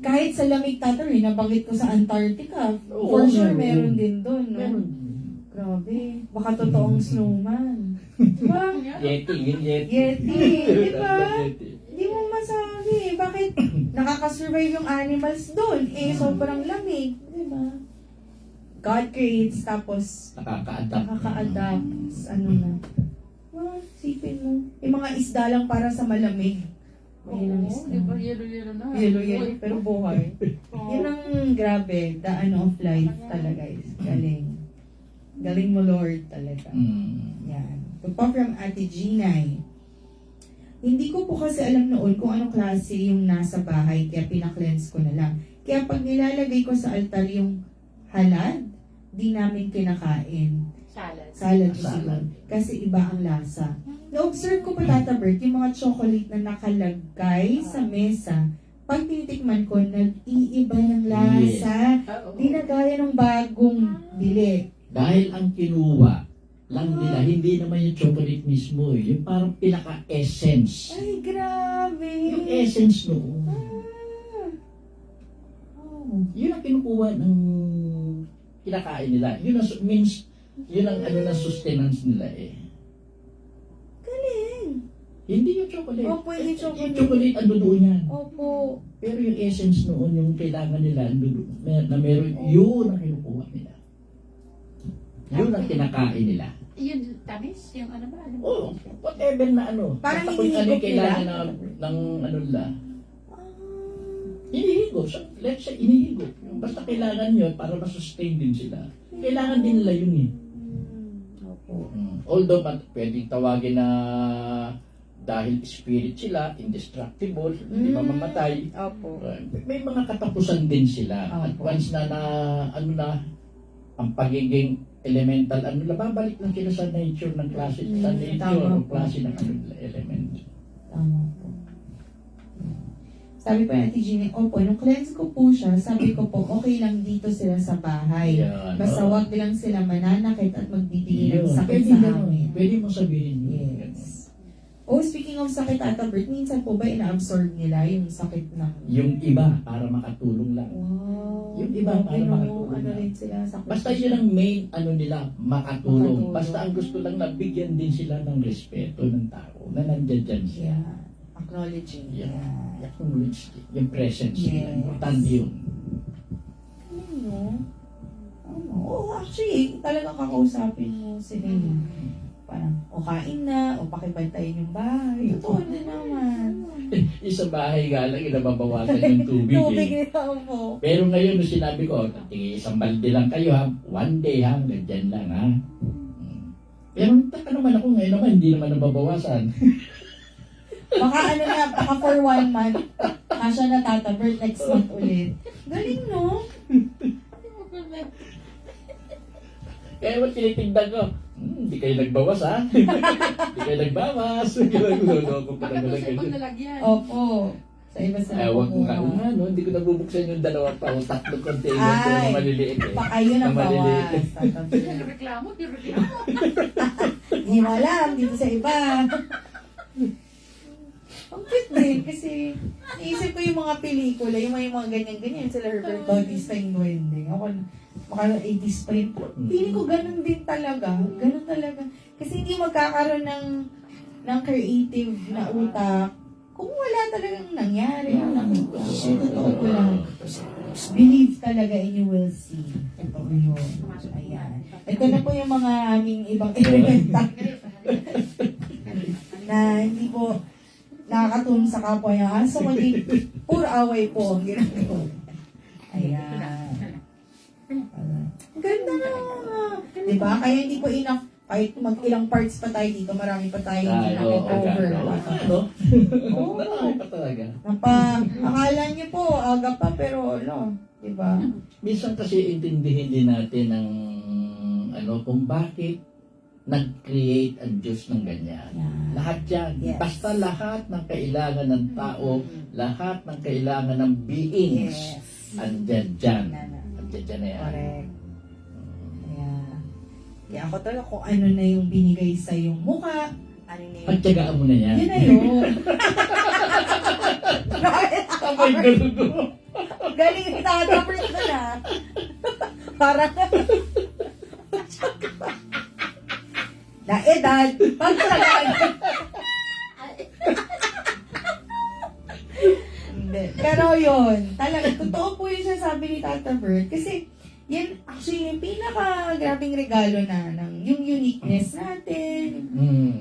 Speaker 1: Kahit sa lamig tatari, nabanggit ko sa Antarctica,
Speaker 2: Oo,
Speaker 1: for sure
Speaker 2: meron.
Speaker 1: meron din doon, no?
Speaker 2: Meron.
Speaker 1: Grabe. Baka totoong snowman. Diba?
Speaker 2: Yeti, yun Yeti.
Speaker 1: Yeti, diba?
Speaker 2: Yeti.
Speaker 1: Hindi mo masabi. Bakit nakakasurvive yung animals doon? Eh, sobrang lamig. Diba? God creates, tapos
Speaker 2: Nakaka-adapt.
Speaker 1: nakaka-adapt. Ano na. Sipin mo. Yung mga isda lang para sa malamig. Ayun ang
Speaker 3: Oo, di ba?
Speaker 1: isda.
Speaker 3: Yelo-yelo na.
Speaker 1: Yelo-yelo, pero buhay.
Speaker 3: Oo.
Speaker 1: Yun ang grabe, the ano of life talaga is galing. Galing mo, Lord, talaga. Yan. Ito pa from Ate Ginay. Hindi ko po kasi alam noon kung anong klase yung nasa bahay, kaya pinakleanse ko na lang. Kaya pag nilalagay ko sa altar yung halad, di namin kinakain.
Speaker 3: Salad.
Speaker 1: Salad
Speaker 2: Salad.
Speaker 1: siguro. Kasi iba ang lasa. Na-observe ko pa, Tata Bert, yung mga chocolate na nakalagay sa mesa, pag tinitikman ko, nag-iiba ng lasa.
Speaker 3: Oo.
Speaker 1: Di na gaya ng bagong bili.
Speaker 2: Dahil ang kinuha lang nila, hindi naman yung chocolate mismo eh. Yung parang pinaka-essence.
Speaker 1: Ay, grabe.
Speaker 2: Yung essence noon.
Speaker 1: Oh.
Speaker 2: Yun ang kinukuha ng kinakain nila. Yun ang yun ang ano na sustenance nila eh.
Speaker 1: Galing.
Speaker 2: Hindi yung chocolate.
Speaker 1: Opo, hindi chocolate.
Speaker 2: Yung chocolate, ando doon yan.
Speaker 1: Opo.
Speaker 2: Pero yung essence noon, yung kailangan nila, ando doon, na meron, yun ang kinukuha nila. Yun ang kinakain nila.
Speaker 3: Yun, tamis? Yung ano ba? Ano ba?
Speaker 2: Oh, whatever na ano.
Speaker 1: Parang
Speaker 2: basta kung ano
Speaker 1: hinihigop
Speaker 2: yung kailangan
Speaker 1: nila?
Speaker 2: ng ano nila.
Speaker 1: Ah.
Speaker 2: Hinihigop. So, let's say, hinihigop. Basta kailangan yun para masustain din sila. Kailangan din nila yun eh.
Speaker 1: Opo.
Speaker 2: Although, pwedeng tawagin na dahil spirit sila, indestructible, hindi mamamatay.
Speaker 1: Opo.
Speaker 2: May mga katapusan din sila. At
Speaker 1: Opo.
Speaker 2: once na ano na, ang pagiging elemental, ano na, babalik lang sila sa nature ng klase, sa nature
Speaker 1: tama
Speaker 2: ng
Speaker 1: po.
Speaker 2: klase ng ano, element.
Speaker 1: Tama po. Sabi po ni Ate Jeannie, opo, nung cleanse ko po siya, sabi ko po, okay lang dito sila sa bahay.
Speaker 2: Yan,
Speaker 1: Basta
Speaker 2: no?
Speaker 1: wag lang sila mananakit at magbibigay ng
Speaker 2: Yun.
Speaker 1: sakit
Speaker 2: Pwede
Speaker 1: sa
Speaker 2: ganun.
Speaker 1: amin.
Speaker 2: Pwede mo sabihin yun.
Speaker 1: Yes. Oh, speaking of sakit, Ate Bert, minsan po ba ina-absorb nila yung sakit ng...
Speaker 2: Yung iba, para makatulong lang.
Speaker 1: Wow.
Speaker 2: Yung iba, para
Speaker 1: Okay, no?
Speaker 2: makatulong
Speaker 1: Ano
Speaker 2: lang.
Speaker 1: rin sila, sakit.
Speaker 2: Basta yun ang main ano nila, makatulong.
Speaker 1: Makatulong.
Speaker 2: Basta ang gusto lang nabigyan din sila ng respeto ng tao na nandiyan dyan siya.
Speaker 1: Yeah. Acknowledging.
Speaker 2: Yeah. Acknowledge yung presence
Speaker 1: Yes.
Speaker 2: nila. Importante yun.
Speaker 1: Ano? Ano? Oh, actually, talagang kakausapin mo sila. Parang, o kain na, o pakibantayin yung bahay. Totoo na naman.
Speaker 2: Isa bahay nga lang, nababawasan yung tubig
Speaker 1: Tubig
Speaker 2: eh.
Speaker 1: nila po.
Speaker 2: Pero ngayon, nung sinabi ko, tingin isang balde lang kayo ha, one day ha, ganyan lang ha. Pero taka naman ako ngayon naman, hindi naman nababawasan.
Speaker 1: Baka ano na, baka for 1 month, kasya na tatabert next month ulit. Galing, no?
Speaker 2: Kaya mo tinitignan ko, hindi kayo nagbawas ha? Hindi kayo nagbawas. Ginaguloko pa
Speaker 3: Baka
Speaker 2: naman
Speaker 3: doon sa ibang
Speaker 2: ganyan.
Speaker 3: nalagyan.
Speaker 1: Opo. Sa iba sa
Speaker 2: Wag mo nga no? Hindi ko nabubuksan yung dalawa pa o tatlong container ko na
Speaker 1: Ay,
Speaker 2: maliliit eh.
Speaker 1: baka yun ang
Speaker 2: Na maliliit.
Speaker 1: bawas. Tatabert.
Speaker 3: Reklamo, reklamo.
Speaker 1: Hindi mo alam, dito sa iba. Ang cute din kasi naisip ko yung mga pelikula, yung mga ganyan-ganyan sila Herbert Bautista yung duwende. Ako, maka 80s pa yun. Feeling ko ganun din talaga. Ganun talaga. Kasi hindi magkakaroon ng creative na utak kung wala talagang nangyari. Totoo ko lang. Believe talaga and you will see. Totoo yun. Ayan. Ito na po yung mga aming ibang elemental na hindi po nakakatulong sa kapwa niya. So, maging puro away po ang ginagawa. Ayan. Ang ganda na. Diba? Kaya hindi po enough. Kahit mag-ilang parts pa tayo dito, marami pa tayo hindi na-cover.
Speaker 2: Ano?
Speaker 1: Oo.
Speaker 2: Marami pa talaga.
Speaker 1: Akala niyo po, aga pa, pero ano, diba?
Speaker 2: Minsan kasi intindihin din natin ng ano kung bakit nag-create ang Diyos ng ganyan.
Speaker 1: Yeah.
Speaker 2: Lahat yan.
Speaker 1: Yes.
Speaker 2: Basta lahat ng kailangan ng tao, lahat ng kailangan ng beings, andyan dyan. Andyan dyan na yan.
Speaker 1: Correct. Yeah. Yeah, ako talaga kung ano na yung binigay sa yung mukha, ano na yung...
Speaker 2: Pagtyagaan mo na yan.
Speaker 1: Yun na yun.
Speaker 2: Abay, galugo.
Speaker 1: Galing ni Tata Prince na. Parang... na edad, pagsalag. Hindi. Pero yun, talaga, totoo po yung sasabi ni Tata Bert. Kasi, yan, actually, yung pinaka-grabing regalo na ng yung uniqueness natin.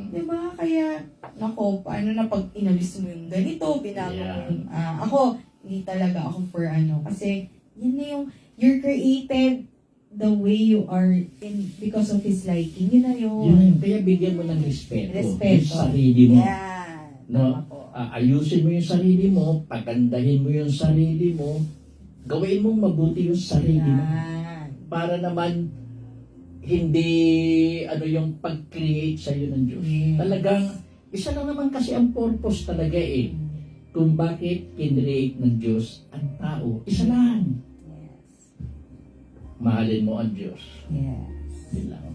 Speaker 1: Diba? Kaya, nako, paano na pag inalis mo yung ganito, binago mo yung, ako, hindi talaga ako for ano. Kasi, yun na yung, you're created the way you are in because of His liking. Yun na yun.
Speaker 2: Yun, kaya bigyan mo ng respeto.
Speaker 1: Respeto.
Speaker 2: Yung sarili mo.
Speaker 1: Yan.
Speaker 2: No?
Speaker 1: Tama po.
Speaker 2: Ayusin mo yung sarili mo, pagandahin mo yung sarili mo, gawin mong mabuti yung sarili mo.
Speaker 1: Yan.
Speaker 2: Para naman hindi ano yung pag-create sa iyo ng Diyos.
Speaker 1: Yes.
Speaker 2: Talagang isa lang naman kasi ang purpose talaga eh. Kung bakit kinreate ng Diyos ang tao. Isa lang.
Speaker 1: Yes.
Speaker 2: Mahalin mo ang Diyos.
Speaker 1: Yes.
Speaker 2: Yun lang.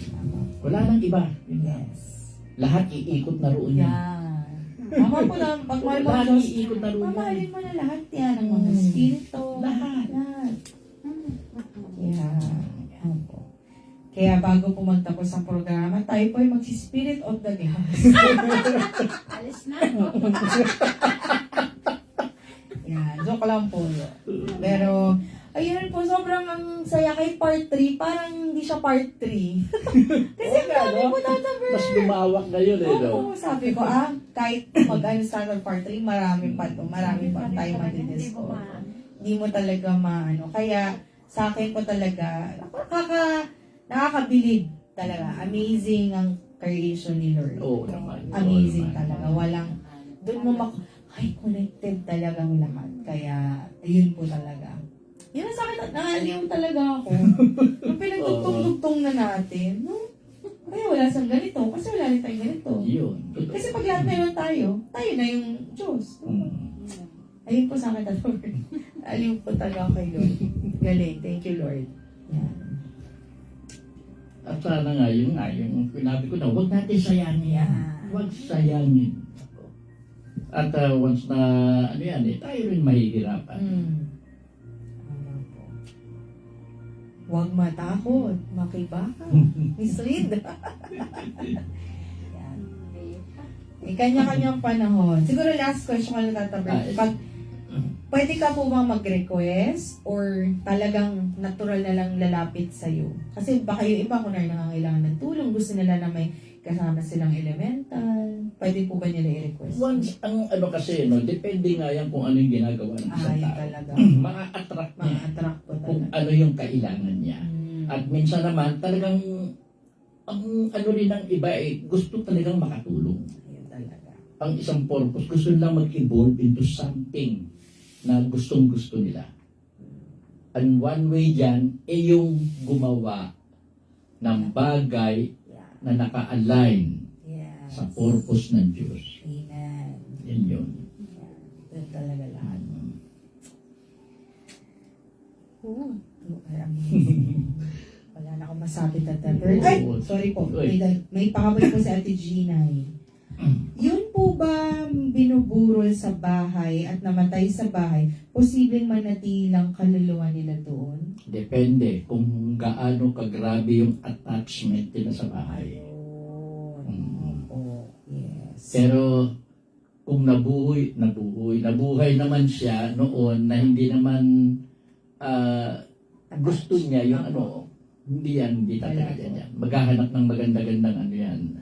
Speaker 1: Tama.
Speaker 2: Wala nang iba. Yun lang.
Speaker 1: Yes.
Speaker 2: Lahat iikot na roon yan.
Speaker 1: Yan. Tama po lang. Pag mahal mo ang
Speaker 2: Lahat
Speaker 1: Diyos,
Speaker 2: iikot na roon yan.
Speaker 1: mamahalin mo na lahat yan. Ang mga spirito.
Speaker 2: Lahat.
Speaker 1: Lahat. Yeah. Yan po. Kaya bago po magtapos ang programa, tayo po ay magsi-spirit of the glass.
Speaker 3: Alis na.
Speaker 1: Yan, joke lang po yun. Pero, ayun po, sobrang ang saya kay part 3, parang hindi siya part 3. Kasi
Speaker 2: Oo nga,
Speaker 1: ang dami
Speaker 2: no?
Speaker 1: po tatabi.
Speaker 2: Mas lumawak na yun eh, no?
Speaker 1: Oo, sabi ko, kahit mag-ano standard part 3, marami pa tayo madidiscover. Hindi mo talaga maano. Kaya, sa akin po talaga, nakakabilib talaga. Amazing ang creation ni Lord.
Speaker 2: Oo naman.
Speaker 1: Amazing
Speaker 2: Oo naman.
Speaker 1: talaga. Walang, doon mo connected talagang lahat. Kaya, ayun po talaga. Yun ang sakit, nangaliw talaga ako. Nung pinagtugtong-tugtong na natin, no? Kaya wala sang ganito, kasi wala rin tayong ganito.
Speaker 2: Yun.
Speaker 1: Kasi pag lahat meron tayo na yung Diyos. Ayun po sa akin talaga. Aliw po talaga kay Lord. Galing. Thank you, Lord. Yan.
Speaker 2: At sana nga, yung sinabi ko na, huwag natin sayangin yan. Huwag sayangin. At once na, tayo rin mahihirapan.
Speaker 1: Ano po. Huwag matakot. Makibaka. Mislead. Yan. May kanya-kanyang panahon. Siguro last question ko na tatabi. Pwede ka po bang mag-request or talagang natural na lang lalapit sa'yo? Kasi baka yung iba kung nangangailangan ng tulong, gusto nila na may kasama silang elemental. Pwede po ba nila i-request?
Speaker 2: Once, kasi, depende nga yan kung ano yung ginagawa ng isang
Speaker 1: Yun
Speaker 2: tao.
Speaker 1: talaga.
Speaker 2: Ma-attract niya
Speaker 1: Ma-attract po
Speaker 2: kung
Speaker 1: talaga.
Speaker 2: ano yung kailangan niya. At minsan naman, talagang, ang rin ng iba gusto talagang makatulong.
Speaker 1: Yun talaga.
Speaker 2: Ang isang purpose, gusto nilang mag-evolve into something na gustong-gusto nila. And one way dyan, yung gumawa ng bagay na naka-align
Speaker 1: Yes.
Speaker 2: sa purpose ng Diyos.
Speaker 1: Amen.
Speaker 2: Yan yun.
Speaker 1: Yun talaga lahat. Oo. Ay, amazing. Wala na akong masabi tataper. Ay! Sorry po. May pakabay po si Ate Gina. Yun po ba binuburol sa bahay at namatay sa bahay, posibleng manatilang kaluluwa nila doon?
Speaker 2: Depende kung gaano kagrabe yung attachment nila sa bahay.
Speaker 1: Opo. Yes.
Speaker 2: Pero kung nabuhay naman siya noon na hindi naman gusto niya yung hindi talaga yan. Maghahanap ng maganda-gandang yan.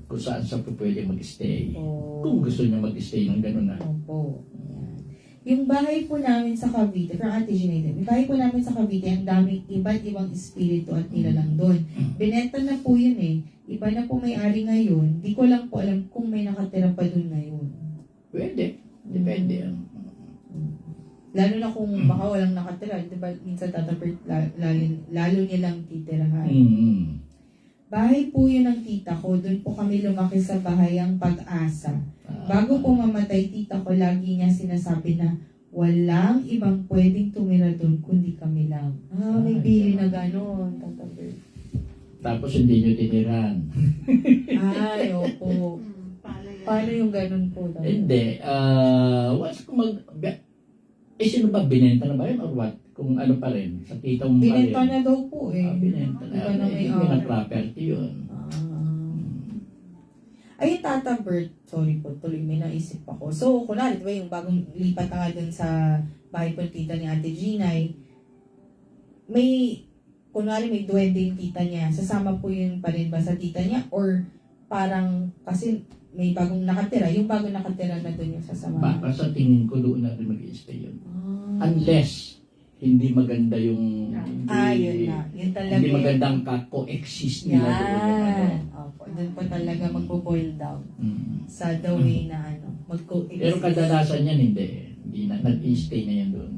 Speaker 2: Kung saan sa pwede mag-stay. Kung gusto niya mag-stay ng gano'n na.
Speaker 1: Opo. Yan. Yung bahay po namin sa Cavite, from Ate Ginaida, yung bahay po namin sa Cavite, ang daming iba't ibang espiritu at nilalang doon. Binenta na po yun eh. Iba na po may-ari ngayon. Di ko lang po alam kung may nakatira pa doon ngayon.
Speaker 2: Pwede. Depende.
Speaker 1: Lalo na kung baka walang nakatira. Diba, minsan lalo nilang titirahan. Bahay po yun ng tita ko. Doon po kami lumaki sa bahayang Pag-asa. Bago po mamatay tita ko, lagi niya sinasabi na walang ibang pwedeng tumira doon kundi kami lang. May bili na gano'n, Tata Bert.
Speaker 2: Tapos hindi nyo tiniran.
Speaker 1: Ay, opo. Paano yung gano'n po? Tata?
Speaker 2: Hindi. Once kung sino ba? Binenta na ba yun or what? Kung ano pa rin? Sa titang
Speaker 1: Binenta na daw po eh.
Speaker 2: Binenta na.
Speaker 1: Iba na may
Speaker 2: Hindi na property yun.
Speaker 1: Ay, Tata Bert, sorry po, tuloy may naisip ako. So, kunwari, diba yung bagong lipat na nga dun sa bahay po ng tita ni Ate Ginay, may duwende yung tita niya, sasama po yun pa rin ba sa tita niya? Or parang, kasi may bagong nakatira, yung bagong nakatira na dun yung sasama.
Speaker 2: Baka sa tingin ko doon na rin mag-i-stay yun. Unless, hindi maganda yung...
Speaker 1: yun na. Yun talaga.
Speaker 2: Hindi magandang ka-coexist nila doon.
Speaker 1: Yan. Opo, doon po talaga magpo-boil down. Sa the way na mag-coexist.
Speaker 2: Pero kadalasan yan, hindi. Hindi na. Nag-i-stay na yan doon.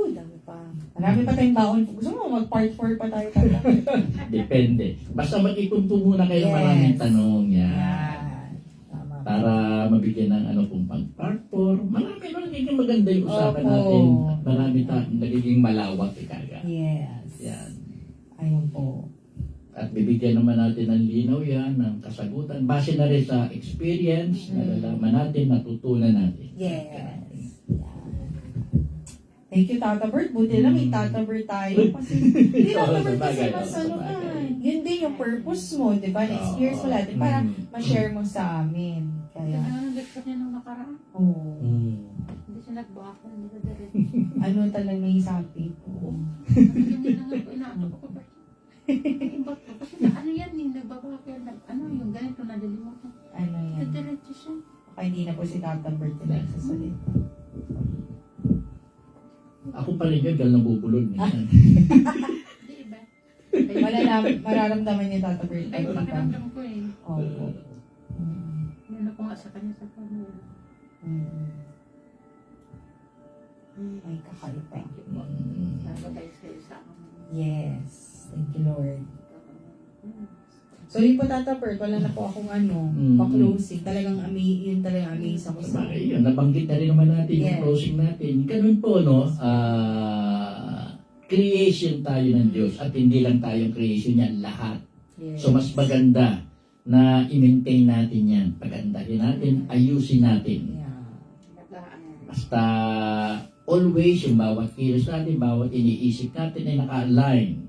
Speaker 1: Dami pa. Marami pa tayong baon. Gusto mo mag-part 4 pa tayo talaga.
Speaker 2: Depende. Basta mag-ipunto muna kayo ng maraming tanong.
Speaker 1: Yan. Tama.
Speaker 2: Para mabigyan ng kung pang-part 4. Marami nagiging maganda yung usapan
Speaker 1: Opo.
Speaker 2: natin. Marami nagiging malawak ikaga.
Speaker 1: Yes.
Speaker 2: Yan.
Speaker 1: Ayun po.
Speaker 2: At bibigyan naman natin ng linaw yan, ng kasagutan. Base na rin sa experience, nalalaman natin, natutunan natin.
Speaker 1: Yes. Yan. Thank you, Tata Bert. Buti lang may Tata Bert tayo. Kasi, hindi Tata Bert kasi
Speaker 2: Sabagay,
Speaker 1: mas ano ka.
Speaker 2: sabagay.
Speaker 1: Yun din yung purpose mo, di ba? Na-experience mo natin para ma-share mo sa amin. Kaya,
Speaker 3: Ano, nag-lecture niya nung nakaraan.
Speaker 1: oh,
Speaker 3: Hindi siya nagbaka, hindi ko direct.
Speaker 1: ano talagang may sapi po.
Speaker 3: Hindi lang ako, inaantok ako ba? Ba't ko? Kasi ano yan, yung nagbabaka, ano, yung ganito, nadalimutan.
Speaker 1: Ano yan?
Speaker 3: Nadiretso siya.
Speaker 1: Baka hindi na po si Tata Bert nila nagsasalita.
Speaker 2: Ako pa rin yun, dahil nabubulol minsan.
Speaker 3: Hindi iba.
Speaker 1: Mararamdaman niya Tata Bert.
Speaker 3: Ay, pakiramdam ko eh.
Speaker 1: Opo.
Speaker 3: Ano ko nga sa kanya sa kanya.
Speaker 1: Ay, kakaiba.
Speaker 3: Nagabay sa'yo sa akin.
Speaker 1: Yes. Thank you, Lord. So, yun po, Tata Bert, wala na po akong pa-closing. Talagang yun talagang amaze ako sa
Speaker 2: Sabagay yun, nabanggit na rin naman natin yung
Speaker 1: Yes.
Speaker 2: closing natin. Ganun po, no? Creation tayo ng Diyos at hindi lang tayong creation niya, lahat.
Speaker 1: Yes.
Speaker 2: So, mas maganda na i-maintain natin yan. Pagandahin natin, ayusin natin.
Speaker 1: Yeah.
Speaker 2: Basta always yung bawat kilos natin, bawat iniisip natin ay naka-align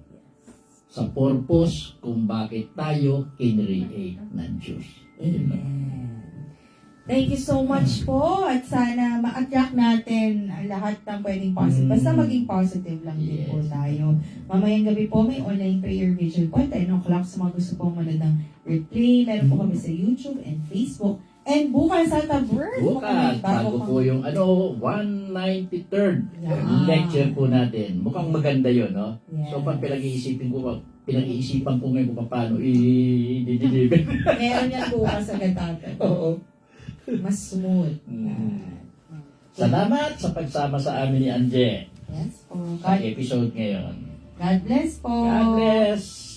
Speaker 2: sa purpose kung bakit tayo kinreate ng Diyos. Ayun lang.
Speaker 1: Thank you so much po at sana ma-attract natin ang lahat ng pwedeng positive. Basta maging positive lang din po
Speaker 2: Yes.
Speaker 1: tayo. Mamayang gabi po may online prayer vigil po. 10 o'clock sa mga gusto pong manood ng replay. Meron po kami sa YouTube and Facebook. And bukas sa Tabor.
Speaker 2: Bukas, bago po yung 193rd
Speaker 1: Yeah.
Speaker 2: lecture po natin. Mukhang maganda yun, no?
Speaker 1: Yes.
Speaker 2: So, pag pinag-iisipan ko ngayon kung paano i-deliver.
Speaker 1: Meron yan bukas agad Tata.
Speaker 2: Oo.
Speaker 1: Mas smooth.
Speaker 2: Salamat sa pagsama sa amin ni Anje
Speaker 1: Yes po.
Speaker 2: sa episode ngayon.
Speaker 1: God bless po.
Speaker 2: God bless!